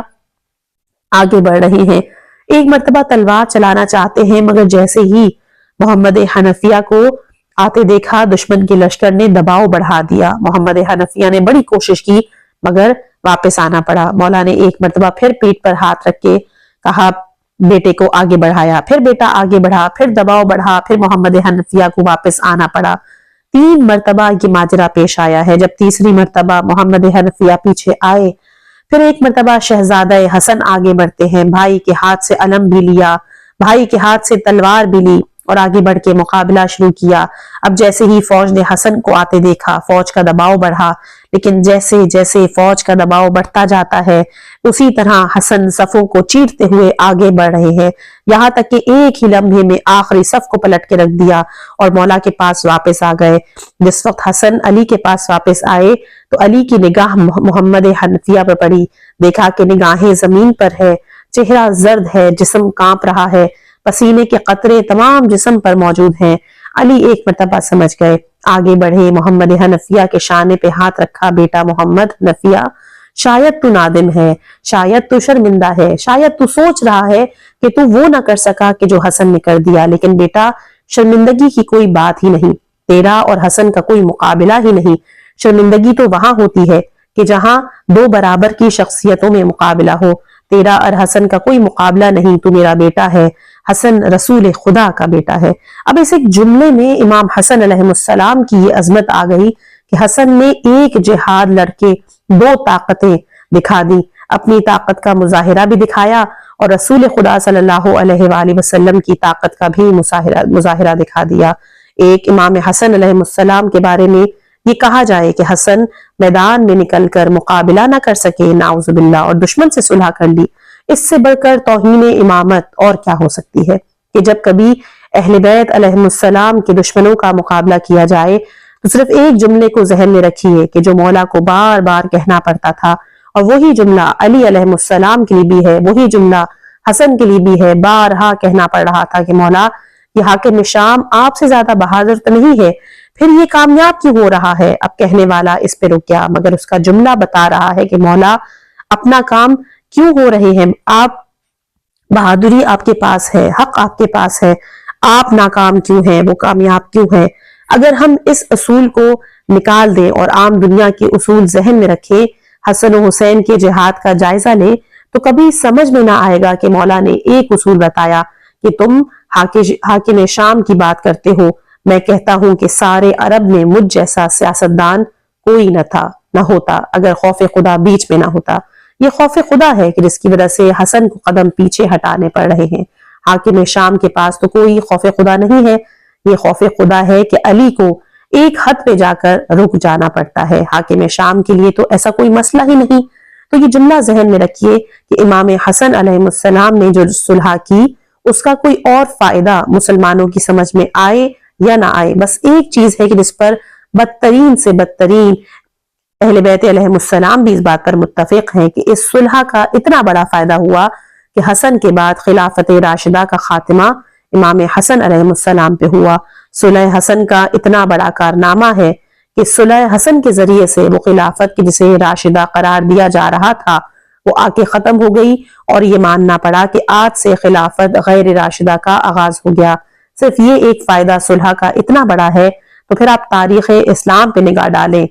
S1: آگے بڑھ رہے ہیں، ایک مرتبہ تلوار چلانا چاہتے ہیں، مگر جیسے ہی محمد حنفیہ کو آتے دیکھا دشمن کے لشکر نے دباؤ بڑھا دیا۔ محمد حنفیہ نے بڑی کوشش کی مگر واپس آنا پڑا۔ مولا نے ایک مرتبہ پھر پیٹھ پر ہاتھ رکھ کے کہا، بیٹے کو آگے بڑھایا، پھر بیٹا آگے بڑھا، پھر دباؤ بڑھا، پھر محمد حنفیہ کو واپس آنا پڑا۔ 3 مرتبہ یہ ماجرا پیش آیا ہے۔ جب تیسری مرتبہ محمد حنفیہ پیچھے آئے، پھر ایک مرتبہ شہزادہ حسن آگے بڑھتے ہیں، بھائی کے ہاتھ سے علم بھی لیا، بھائی کے ہاتھ سے تلوار بھی لی اور آگے بڑھ کے مقابلہ شروع کیا۔ اب جیسے ہی فوج نے حسن کو آتے دیکھا، فوج کا دباؤ بڑھا، لیکن جیسے جیسے فوج کا دباؤ بڑھتا جاتا ہے اسی طرح حسن صفوں کو چیرتے ہوئے آگے بڑھ رہے ہیں، یہاں تک کہ ایک ہی لمحے میں آخری صف کو پلٹ کے رکھ دیا اور مولا کے پاس واپس آ گئے۔ جس وقت حسن علی کے پاس واپس آئے تو علی کی نگاہ محمد حنفیہ پر پڑی، دیکھا کہ نگاہیں زمین پر ہے، چہرہ زرد ہے، جسم کانپ رہا ہے، پسینے کے قطرے تمام جسم پر موجود ہیں۔ علی ایک مرتبہ سمجھ گئے، آگے بڑھے، محمد حنفیہ کے شانے پہ ہاتھ رکھا، بیٹا محمد حنفیہ، شاید تو نادم ہے، شاید تو شرمندہ ہے، شاید تو سوچ رہا ہے کہ تو وہ نہ کر سکا کہ جو حسن نے کر دیا، لیکن بیٹا شرمندگی کی کوئی بات ہی نہیں، تیرا اور حسن کا کوئی مقابلہ ہی نہیں۔ شرمندگی تو وہاں ہوتی ہے کہ جہاں 2 برابر کی شخصیتوں میں مقابلہ ہو، تیرا اور حسن کا کوئی مقابلہ نہیں، تو میرا بیٹا ہے۔
S2: حسن رسول خدا کا بیٹا ہے۔ اب اس ایک جملے میں امام حسن علیہ السلام کی یہ عظمت آ گئی کہ حسن نے ایک جہاد لڑ کے 2 طاقتیں دکھا دی، اپنی طاقت کا مظاہرہ بھی دکھایا اور رسول خدا صلی اللہ علیہ وآلہ وسلم کی طاقت کا بھی مظاہرہ دکھا دیا۔ ایک امام حسن علیہ السلام کے بارے میں یہ کہا جائے کہ حسن میدان میں نکل کر مقابلہ نہ کر سکے، نعوذ باللہ، اور دشمن سے صلح کر لی، اس سے بڑھ کر توہین امامت اور کیا ہو سکتی ہے کہ جب کبھی اہل بیت علیہ السلام کے دشمنوں کا مقابلہ کیا جائے تو صرف ایک جملے کو ذہن میں رکھیے کہ جو مولا کو بار بار کہنا پڑتا تھا، اور وہی جملہ علی علیہ السلام کے لیے بھی ہے، وہی جملہ حسن کے لیے بھی ہے، بارہا کہنا پڑ رہا تھا کہ مولا یہ حاکم شام آپ سے زیادہ بہادر تو نہیں ہے، پھر یہ کامیاب کیوں ہو رہا ہے؟ اب کہنے والا اس پہ رک گیا، مگر اس کا جملہ بتا رہا ہے کہ مولا اپنا کام کیوں ہو رہے ہیں، آپ بہادری آپ کے پاس ہے، حق آپ کے پاس ہے، آپ ناکام کیوں ہیں، وہ کامیاب کیوں ہے؟ اگر ہم اس اصول کو نکال دیں اور عام دنیا کے اصول ذہن میں رکھیں، حسن و حسین کے جہاد کا جائزہ لیں، تو کبھی سمجھ میں نہ آئے گا کہ مولا نے ایک اصول بتایا کہ تم حاکم شام کی بات کرتے ہو، میں کہتا ہوں کہ سارے عرب میں مجھ جیسا سیاستدان کوئی نہ تھا، نہ ہوتا اگر خوف خدا بیچ میں نہ ہوتا۔ یہ خوف خدا ہے کہ جس کی وجہ سے حسن کو قدم پیچھے ہٹانے پڑ رہے ہیں۔ حاکم شام کے پاس تو کوئی خوف خدا نہیں ہے، یہ خوف خدا ہے کہ علی کو ایک حد پہ جا کر رک جانا پڑتا ہے، حاکم شام کے لیے تو ایسا کوئی مسئلہ ہی نہیں۔ تو یہ جملہ ذہن میں رکھیے کہ امام حسن علیہ السلام نے جو صلح کی اس کا کوئی اور فائدہ مسلمانوں کی سمجھ میں آئے یا نہ آئے، بس ایک چیز ہے کہ جس پر بدترین سے بدترین اہل بیت علیہ السلام بھی اس بات پر متفق ہیں کہ اس صلح کا اتنا بڑا فائدہ ہوا کہ حسن کے بعد خلافت راشدہ کا خاتمہ امام حسن علیہ السلام پہ ہوا۔ صلح حسن کا اتنا بڑا کارنامہ ہے کہ صلح حسن کے ذریعے سے وہ خلافت کی جسے راشدہ قرار دیا جا رہا تھا وہ آ کے ختم ہو گئی، اور یہ ماننا پڑا کہ آج سے خلافت غیر راشدہ کا آغاز ہو گیا۔ صرف یہ ایک فائدہ صلح کا اتنا بڑا ہے تو پھر آپ تاریخ اسلام پہ نگاہ ڈالیں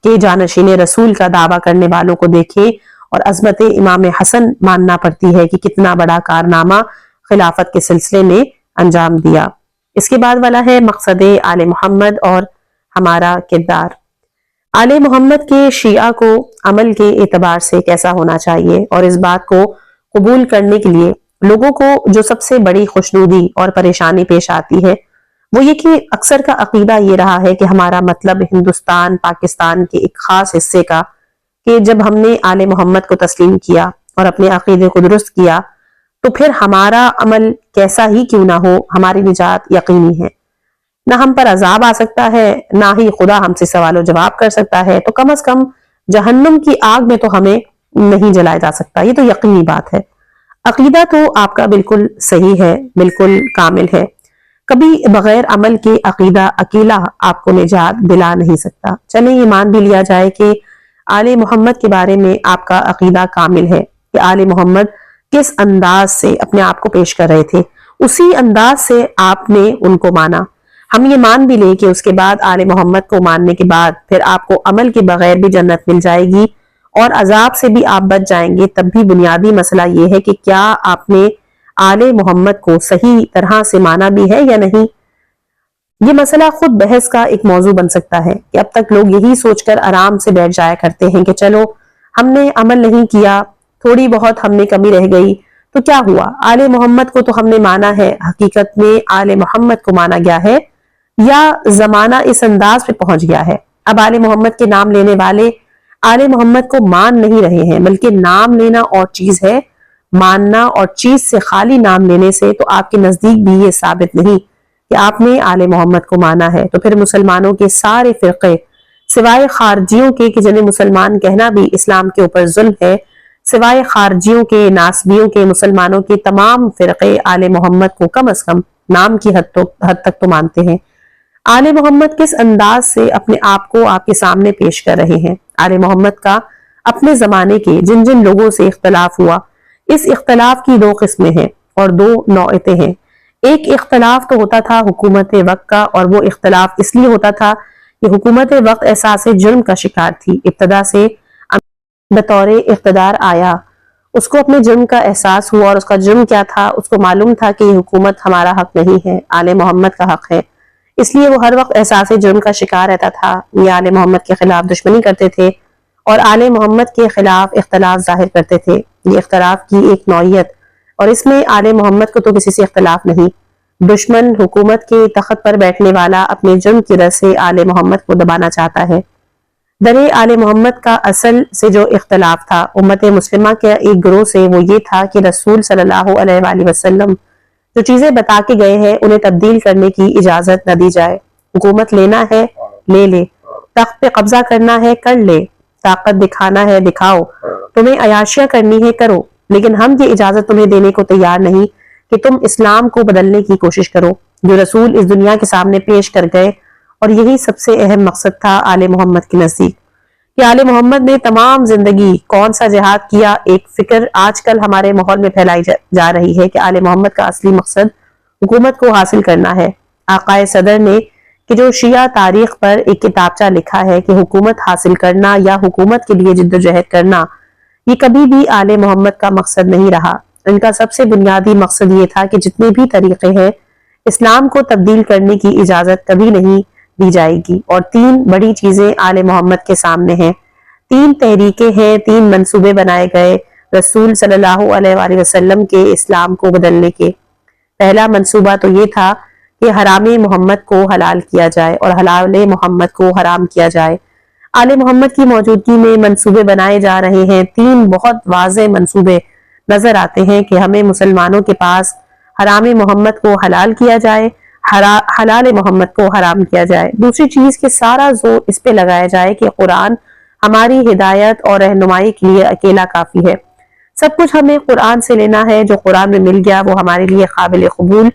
S2: کہ جانشین رسول کا دعویٰ کرنے والوں کو دیکھیں اور عظمت امام حسن ماننا پڑتی ہے کہ کتنا بڑا کارنامہ خلافت کے سلسلے میں انجام دیا۔ اس کے بعد والا ہے مقصد آل محمد اور ہمارا کردار۔ آل محمد کے شیعہ کو عمل کے اعتبار سے کیسا ہونا چاہیے، اور اس بات کو قبول کرنے کے لیے لوگوں کو جو سب سے بڑی خوشنودی اور پریشانی پیش آتی ہے وہ یہ کہ اکثر کا عقیدہ یہ رہا ہے کہ ہمارا مطلب ہندوستان پاکستان کے ایک خاص حصے کا، کہ جب ہم نے آل محمد کو تسلیم کیا اور اپنے عقیدے کو درست کیا تو پھر ہمارا عمل کیسا ہی کیوں نہ ہو ہماری نجات یقینی ہے، نہ ہم پر عذاب آ سکتا ہے، نہ ہی خدا ہم سے سوال و جواب کر سکتا ہے، تو کم از کم جہنم کی آگ میں تو ہمیں نہیں جلایا جا سکتا، یہ تو یقینی بات ہے۔ عقیدہ تو آپ کا بالکل صحیح ہے، بالکل کامل ہے، کبھی بغیر عمل کے عقیدہ اکیلا آپ کو نجات دلا نہیں سکتا۔ چلیں یہ مان بھی لیا جائے کہ آل محمد کے بارے میں آپ کا عقیدہ کامل ہے کہ آل محمد کس انداز سے اپنے آپ کو پیش کر رہے تھے اسی انداز سے آپ نے ان کو مانا۔ ہم یہ مان بھی لیں کہ اس کے بعد آل محمد کو ماننے کے بعد پھر آپ کو عمل کے بغیر بھی جنت مل جائے گی اور عذاب سے بھی آپ بچ جائیں گے، تب بھی بنیادی مسئلہ یہ ہے کہ کیا آپ نے آل محمد کو صحیح طرح سے مانا بھی ہے یا نہیں۔ یہ مسئلہ خود بحث کا ایک موضوع بن سکتا ہے کہ اب تک لوگ یہی سوچ کر آرام سے بیٹھ جایا کرتے ہیں کہ چلو ہم نے عمل نہیں کیا، تھوڑی بہت ہم نے کمی رہ گئی تو کیا ہوا، آل محمد کو تو ہم نے مانا ہے۔ حقیقت میں آل محمد کو مانا گیا ہے یا زمانہ اس انداز پہ پہنچ گیا ہے، اب آل محمد کے نام لینے والے آل محمد کو مان نہیں رہے ہیں، بلکہ نام لینا اور چیز ہے، ماننا اور چیز سے خالی نام لینے سے تو آپ کے نزدیک بھی یہ ثابت نہیں کہ آپ نے آل محمد کو مانا ہے۔ تو پھر مسلمانوں کے سارے فرقے سوائے خارجیوں کے کہ جنہیں مسلمان کہنا بھی اسلام کے اوپر ظلم ہے، سوائے خارجیوں کے ناسبیوں کے مسلمانوں کے تمام فرقے آل محمد کو کم از کم نام کی حد تک تو مانتے ہیں۔ آل محمد کس انداز سے اپنے آپ کو آپ کے سامنے پیش کر رہے ہیں۔ آل محمد کا اپنے زمانے کے جن جن لوگوں سے اختلاف ہوا، اس اختلاف کی 2 قسمیں ہیں اور 2 نوعیتیں ہیں۔ ایک اختلاف تو ہوتا تھا حکومت وقت کا، اور وہ اختلاف اس لیے ہوتا تھا کہ حکومت وقت احساس جرم کا شکار تھی، ابتدا سے بطور اقتدار آیا، اس کو اپنے جرم کا احساس ہوا، اور اس کا جرم کیا تھا، اس کو معلوم تھا کہ یہ حکومت ہمارا حق نہیں ہے، آل محمد کا حق ہے، اس لیے وہ ہر وقت احساس جرم کا شکار رہتا تھا۔ یہ آل محمد کے خلاف دشمنی کرتے تھے اور آل محمد کے خلاف اختلاف ظاہر کرتے تھے۔ یہ اختلاف کی ایک نوعیت، اور اس میں آل محمد کو تو کسی سے اختلاف نہیں۔ دشمن حکومت کے تخت پر بیٹھنے والا اپنے جرم کی وجہ سے آل محمد کو دبانا چاہتا ہے۔ درے آل محمد کا اصل سے جو اختلاف تھا امت مسلمہ کے ایک گروہ سے، وہ یہ تھا کہ رسول صلی اللہ علیہ وآلہ وسلم جو چیزیں بتا کے گئے ہیں انہیں تبدیل کرنے کی اجازت نہ دی جائے۔ حکومت لینا ہے لے لے، تخت پہ قبضہ کرنا ہے کر لے، طاقت دکھانا ہے دکھاؤ، تمہیں عیاشیاں کرنی ہے کرو، لیکن ہم یہ اجازت تمہیں دینے کو تیار نہیں کہ تم اسلام کو بدلنے کی کوشش کرو جو رسول اس دنیا کے سامنے پیش کر گئے۔ اور یہی سب سے اہم مقصد تھا آل محمد کے نزدیک کہ آل محمد نے تمام زندگی کون سا جہاد کیا۔ ایک فکر آج کل ہمارے ماحول میں پھیلائی جا رہی ہے کہ آل محمد کا اصلی مقصد حکومت کو حاصل کرنا ہے۔ آقا صدر نے کہ جو شیعہ تاریخ پر ایک کتابچہ لکھا ہے کہ حکومت حاصل کرنا یا حکومت کے لیے جد و جہد کرنا، یہ کبھی بھی آل محمد کا مقصد نہیں رہا۔ ان کا سب سے بنیادی مقصد یہ تھا کہ جتنے بھی طریقے ہیں اسلام کو تبدیل کرنے کی اجازت کبھی نہیں دی جائے گی۔ اور تین بڑی چیزیں آل محمد کے سامنے ہیں، تین تحریکیں ہیں، تین منصوبے بنائے گئے رسول صلی اللہ علیہ وآلہ وسلم کے اسلام کو بدلنے کے۔ پہلا منصوبہ تو یہ تھا کہ حرام محمد کو حلال کیا جائے اور حلال محمد کو حرام کیا جائے۔ آل محمد کی موجودگی میں منصوبے بنائے جا رہے ہیں، تین بہت واضح منصوبے نظر آتے ہیں کہ ہمیں مسلمانوں کے پاس حرام محمد کو حلال کیا جائے، حلال محمد کو حرام کیا جائے۔ دوسری چیز کہ سارا زور اس پہ لگایا جائے کہ قرآن ہماری ہدایت اور رہنمائی کے لیے اکیلا کافی ہے، سب کچھ ہمیں قرآن سے لینا ہے، جو قرآن میں مل گیا وہ ہمارے لیے قابل قبول،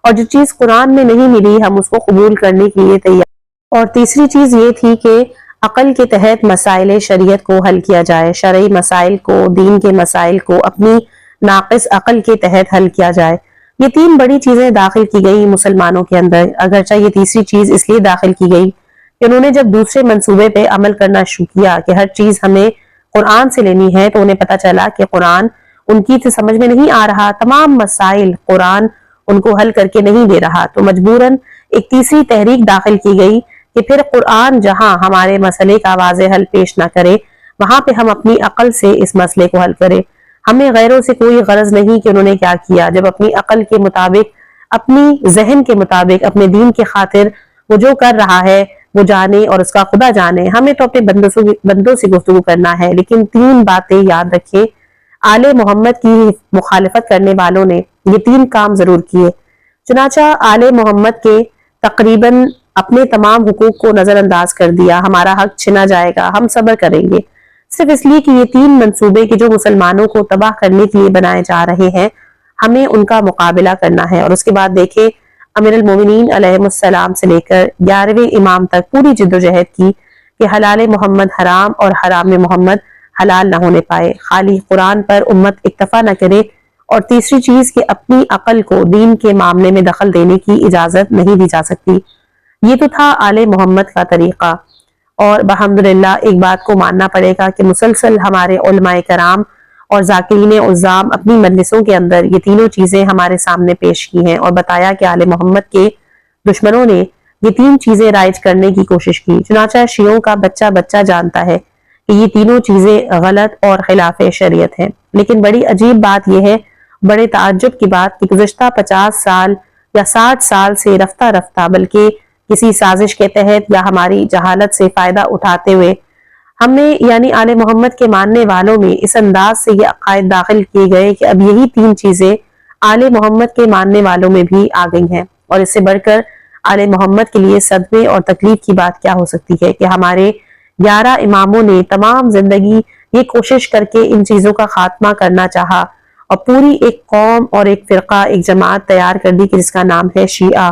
S2: اور جو چیز قرآن میں نہیں ملی ہم اس کو قبول کرنے کے لیے تیار۔ اور تیسری چیز یہ تھی کہ عقل کے تحت مسائل شریعت کو حل کیا جائے، شرعی مسائل کو، دین کے مسائل کو اپنی ناقص عقل کے تحت حل کیا جائے۔ یہ تین بڑی چیزیں داخل کی گئی مسلمانوں کے اندر، اگرچہ یہ تیسری چیز اس لیے داخل کی گئی کہ انہوں نے جب دوسرے منصوبے پہ عمل کرنا شروع کیا کہ ہر چیز ہمیں قرآن سے لینی ہے، تو انہیں پتہ چلا کہ قرآن ان کی سمجھ میں نہیں آ رہا، تمام مسائل قرآن ان کو حل کر کے نہیں دے رہا، تو مجبوراً ایک تیسری تحریک داخل کی گئی کہ پھر قرآن جہاں ہمارے مسئلے کا واضح حل پیش نہ کرے وہاں پہ ہم اپنی عقل سے اس مسئلے کو حل کریں۔ ہمیں غیروں سے کوئی غرض نہیں کہ انہوں نے کیا کیا، جب اپنی عقل کے مطابق، اپنی ذہن کے مطابق، اپنے دین کے خاطر وہ جو کر رہا ہے وہ جانے اور اس کا خدا جانے، ہمیں تو اپنے بندوں سے گفتگو کرنا ہے۔ لیکن تین باتیں یاد رکھیں، آل محمد کی مخالفت کرنے والوں نے یہ تین کام ضرور کیے، چنانچہ آل محمد کے تقریباً اپنے تمام حقوق کو نظر انداز کر دیا، ہمارا حق چھنا جائے گا، ہم صبر کریں گے، صرف اس لیے کہ یہ تین منصوبے کہ جو مسلمانوں کو تباہ کرنے کے لیے بنائے جا رہے ہیں ہمیں ان کا مقابلہ کرنا ہے۔ اور اس کے بعد دیکھیں امیر المومنین علیہ السلام سے لے کر 11ویں امام تک پوری جد و جہد کی کہ حلال محمد حرام اور حرام محمد حلال نہ ہونے پائے، خالی قرآن پر امت اکتفا نہ کرے، اور تیسری چیز کہ اپنی عقل کو دین کے معاملے میں دخل دینے کی اجازت نہیں دی جا سکتی۔ یہ تو تھا آل محمد کا طریقہ، اور بحمدللہ ایک بات کو ماننا پڑے گا کہ مسلسل ہمارے علماء کرام اور ذاکرین عظام اپنی مجلسوں کے اندر یہ تینوں چیزیں ہمارے سامنے پیش کی ہیں اور بتایا کہ آل محمد کے دشمنوں نے یہ تین چیزیں رائج کرنے کی کوشش کی، چنانچہ شیعوں کا بچہ بچہ جانتا ہے کہ یہ تینوں چیزیں غلط اور خلاف شریعت ہیں۔ لیکن بڑی عجیب بات یہ ہے، بڑے تعجب کی بات کہ گزشتہ 50 سال یا 60 سال سے رفتہ رفتہ، بلکہ کسی سازش کے تحت یا ہماری جہالت سے فائدہ اٹھاتے ہوئے ہم نے یعنی آل محمد کے ماننے والوں میں اس انداز سے یہ عقائد داخل کیے گئے کہ اب یہی تین چیزیں آل محمد کے ماننے والوں میں بھی آ گئی ہیں۔ اور اس سے بڑھ کر آل محمد کے لیے صدمے اور تکلیف کی بات کیا ہو سکتی ہے کہ ہمارے 11 اماموں نے تمام زندگی یہ کوشش کر کے ان چیزوں کا خاتمہ کرنا چاہا، اور پوری ایک قوم اور ایک فرقہ، ایک جماعت تیار کر دی کہ جس کا نام ہے شیعہ،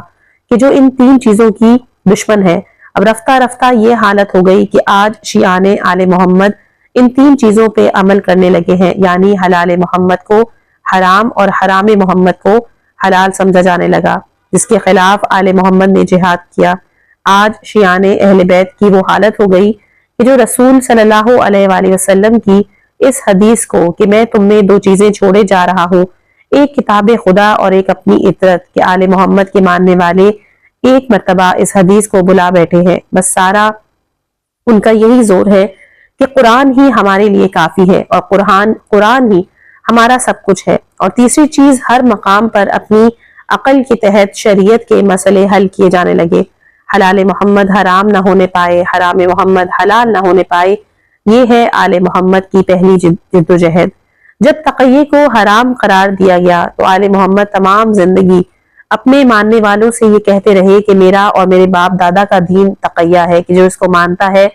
S2: کہ جو ان تین چیزوں کی دشمن ہے۔ اب رفتہ رفتہ یہ حالت ہو گئی کہ آج شیعان آل محمد ان تین چیزوں پہ عمل کرنے لگے ہیں، یعنی حلال محمد کو حرام اور حرام محمد کو حلال سمجھا جانے لگا، جس کے خلاف آل محمد نے جہاد کیا۔ آج شیعان اہل بیت کی وہ حالت ہو گئی کہ جو رسول صلی اللہ علیہ وآلہ وسلم کی اس حدیث کو کہ میں تم میں دو چیزیں چھوڑے جا رہا ہوں، ایک کتاب خدا اور ایک اپنی عطرت، کہ آل محمد کے ماننے والے ایک مرتبہ اس حدیث کو بلا بیٹھے ہیں۔ بس سارا ان کا یہی زور ہے کہ قرآن ہی ہمارے لیے کافی ہے اور قرآن ہی ہمارا سب کچھ ہے۔ اور تیسری چیز، ہر مقام پر اپنی عقل کے تحت شریعت کے مسئلے حل کیے جانے لگے، حلال محمد حرام نہ ہونے پائے، حرام محمد حلال نہ ہونے پائے۔ یہ ہے آل محمد کی پہلی جد و جہد۔ جب تقیے کو حرام قرار دیا گیا تو آل محمد تمام زندگی اپنے ماننے والوں سے یہ کہتے رہے کہ میرا اور میرے باپ دادا کا دین تقیہ ہے، کہ جو اس کو مانتا ہے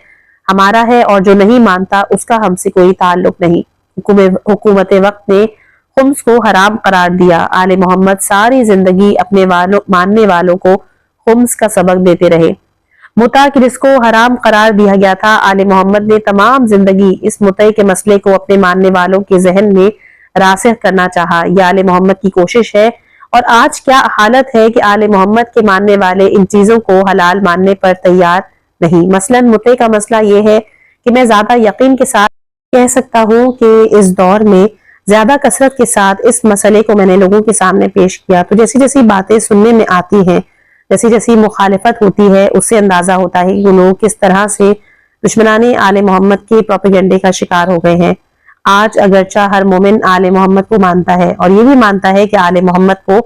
S2: ہمارا ہے اور جو نہیں مانتا اس کا ہم سے کوئی تعلق نہیں۔ حکومت وقت نے خمس کو حرام قرار دیا، آل محمد ساری زندگی اپنے ماننے والوں کو خمس کا سبق دیتے رہے۔ متع کہ جس کو حرام قرار دیا گیا تھا، آل محمد نے تمام زندگی اس متع کے مسئلے کو اپنے ماننے والوں کے ذہن میں راسخ کرنا چاہا۔ یہ آل محمد کی کوشش ہے، اور آج کیا حالت ہے کہ آل محمد کے ماننے والے ان چیزوں کو حلال ماننے پر تیار نہیں۔ مثلاً متع کا مسئلہ یہ ہے کہ میں زیادہ یقین کے ساتھ کہہ سکتا ہوں کہ اس دور میں زیادہ کثرت کے ساتھ اس مسئلے کو میں نے لوگوں کے سامنے پیش کیا تو جیسی جیسی باتیں سننے میں آتی ہیں، جیسی جیسی مخالفت ہوتی ہے، اس سے اندازہ ہوتا ہے کہ لوگ کس طرح سے دشمنان آل محمد کے پروپیگنڈے کا شکار ہو گئے ہیں۔ آج اگرچہ ہر مومن آل محمد کو مانتا ہے اور یہ بھی مانتا ہے کہ آل محمد کو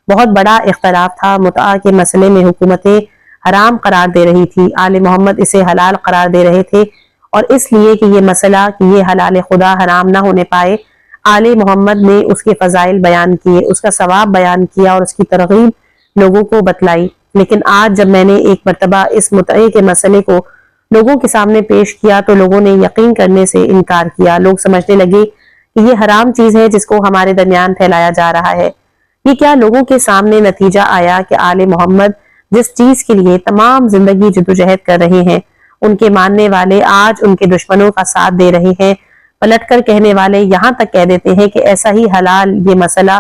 S2: بہت بڑا اختلاف تھا، متع کے مسئلے میں حکومتیں حرام قرار دے رہی تھی، آل محمد اسے حلال قرار دے رہے تھے، اور اس لیے کہ یہ مسئلہ کہ یہ حلال خدا حرام نہ ہونے پائے، آل محمد نے اس کے فضائل بیان کیے، اس کا ثواب بیان کیا اور اس کی ترغیب لوگوں کو بتلائی۔ لیکن آج جب میں نے ایک مرتبہ اس متع کے مسئلے کو لوگوں کے سامنے پیش کیا تو لوگوں نے یقین کرنے سے انکار کیا۔ لوگ سمجھنے لگے کہ یہ حرام چیز ہے جس کو ہمارے درمیان پھیلایا جا رہا ہے۔ یہ کیا لوگوں کے سامنے نتیجہ آیا کہ آل محمد جس چیز کے لیے تمام زندگی جدوجہد کر رہے ہیں، ان کے ماننے والے آج ان کے دشمنوں کا ساتھ دے رہے ہیں۔ پلٹ کر کہنے والے یہاں تک کہہ دیتے ہیں کہ ایسا ہی حلال یہ مسئلہ،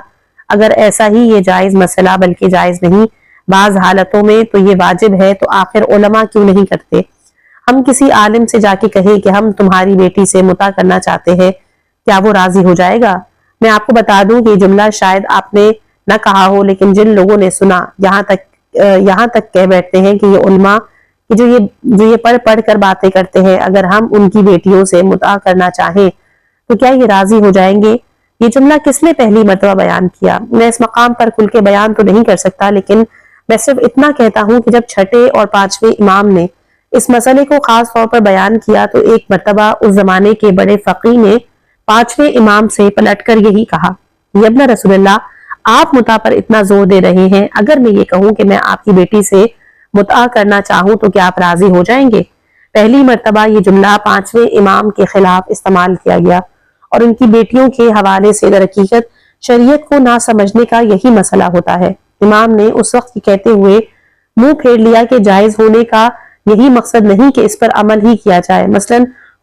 S2: اگر ایسا ہی یہ جائز مسئلہ بلکہ جائز نہیں، بعض حالتوں میں تو یہ واجب ہے، تو آخر علماء کیوں نہیں کرتے؟ ہم کسی عالم سے جا کے کہیں کہ ہم تمہاری بیٹی سے متع کرنا چاہتے ہیں، کیا وہ راضی ہو جائے گا؟ میں آپ کو بتا دوں کہ یہ جملہ شاید آپ نے نہ کہا ہو، لیکن جن لوگوں نے سنا یہاں تک کہہ بیٹھتے ہیں کہ یہ علماء کہ جو یہ پڑھ کر باتیں کرتے ہیں، اگر ہم ان کی بیٹیوں سے متع کرنا چاہیں تو کیا یہ راضی ہو جائیں گے؟ یہ جملہ کس نے پہلی مرتبہ بیان کیا؟ میں اس مقام پر کھل کے بیان تو نہیں کر سکتا، لیکن میں صرف اتنا کہتا ہوں کہ جب چھٹے اور پانچویں امام نے اس مسئلے کو خاص طور پر بیان کیا تو ایک مرتبہ اس زمانے کے بڑے فقیہ نے پانچویں امام سے پلٹ کر یہی کہا، یہ ابن رسول اللہ، آپ متع پر اتنا زور دے رہے ہیں، اگر میں یہ کہوں کہ میں آپ کی بیٹی سے متع کرنا چاہوں تو کیا آپ راضی ہو جائیں گے؟ پہلی مرتبہ یہ جملہ پانچویں امام کے خلاف استعمال کیا گیا، اور ان کی بیٹیوں کے حوالے سے در حقیقت شریعت کو نہ سمجھنے کا یہی مسئلہ ہوتا ہے۔ امام نے اس وقت کہتے ہوئے منہ پھیر لیا کہ جائز ہونے کا یہی مقصد نہیں کہ اس پر عمل ہی کیا جائے۔ مثلا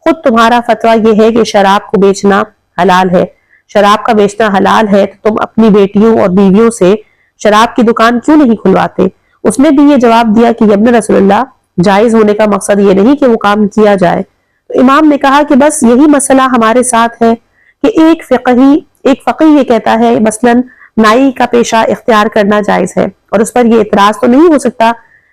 S2: خود تمہارا فتویٰ یہ ہے کہ شراب کو بیچنا حلال ہے، شراب کا بیچنا حلال ہے، تو تم اپنی بیٹیوں اور بیویوں سے شراب کی دکان کیوں نہیں کھلواتے؟ اس نے بھی یہ جواب دیا کہ ابن رسول اللہ، جائز ہونے کا مقصد یہ نہیں کہ وہ کام کیا جائے۔ تو امام نے کہا کہ بس یہی مسئلہ ہمارے ساتھ ہے کہ ایک فقیہ یہ کہتا ہے مثلا نائی کا پیشہ اختیار کرنا جائز ہے، اور اس پر یہ اعتراض تو نہیں ہو سکتا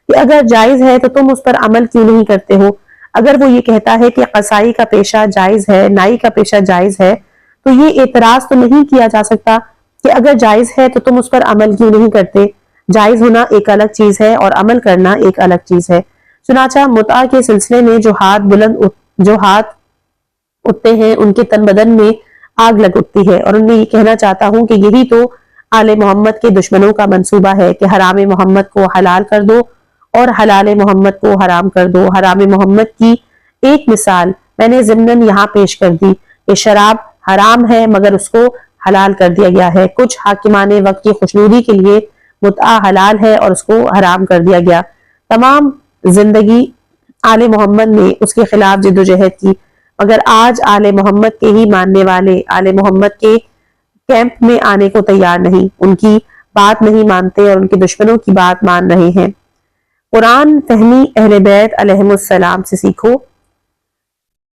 S2: کہ اگر جائز ہے تو تم اس پر عمل کیوں نہیں کرتے ہو۔ اگر وہ یہ کہتا ہے کہ قصائی کا پیشہ جائز ہے، نائی کا پیشہ جائز ہے، تو یہ اعتراض تو نہیں کیا جا سکتا کہ اگر جائز ہے تو تم اس پر عمل کیوں نہیں کرتے۔ جائز ہونا ایک الگ چیز ہے اور عمل کرنا ایک الگ چیز ہے۔ چنانچہ متع کے سلسلے میں جو ہاتھ اٹھتے ہیں ان کے تن بدن میں آگ لگ اٹھتی ہے، اور ان میں یہ کہنا چاہتا ہوں کہ یہی تو آل محمد کے دشمنوں کا منصوبہ ہے کہ حرام محمد کو حلال کر دو اور حلال محمد کو حرام کر دو۔ حرام محمد کی ایک مثال میں نے ضمناً یہاں پیش کر دی کہ شراب حرام ہے مگر اس کو حلال کر دیا گیا ہے۔ کچھ حاکمان وقت کی خوشنودی کے لیے متع حلال ہے اور اس کو حرام کر دیا گیا۔ تمام زندگی آل محمد نے اس کے خلاف جدوجہد کی، مگر آج آل محمد کے ہی ماننے والے آل محمد کے کیمپ میں آنے کو تیار نہیں، ان کی بات نہیں مانتے اور ان کے دشمنوں کی بات مان رہے ہیں۔ قرآن فہمی اہل بیت علیہم السلام سے سیکھو۔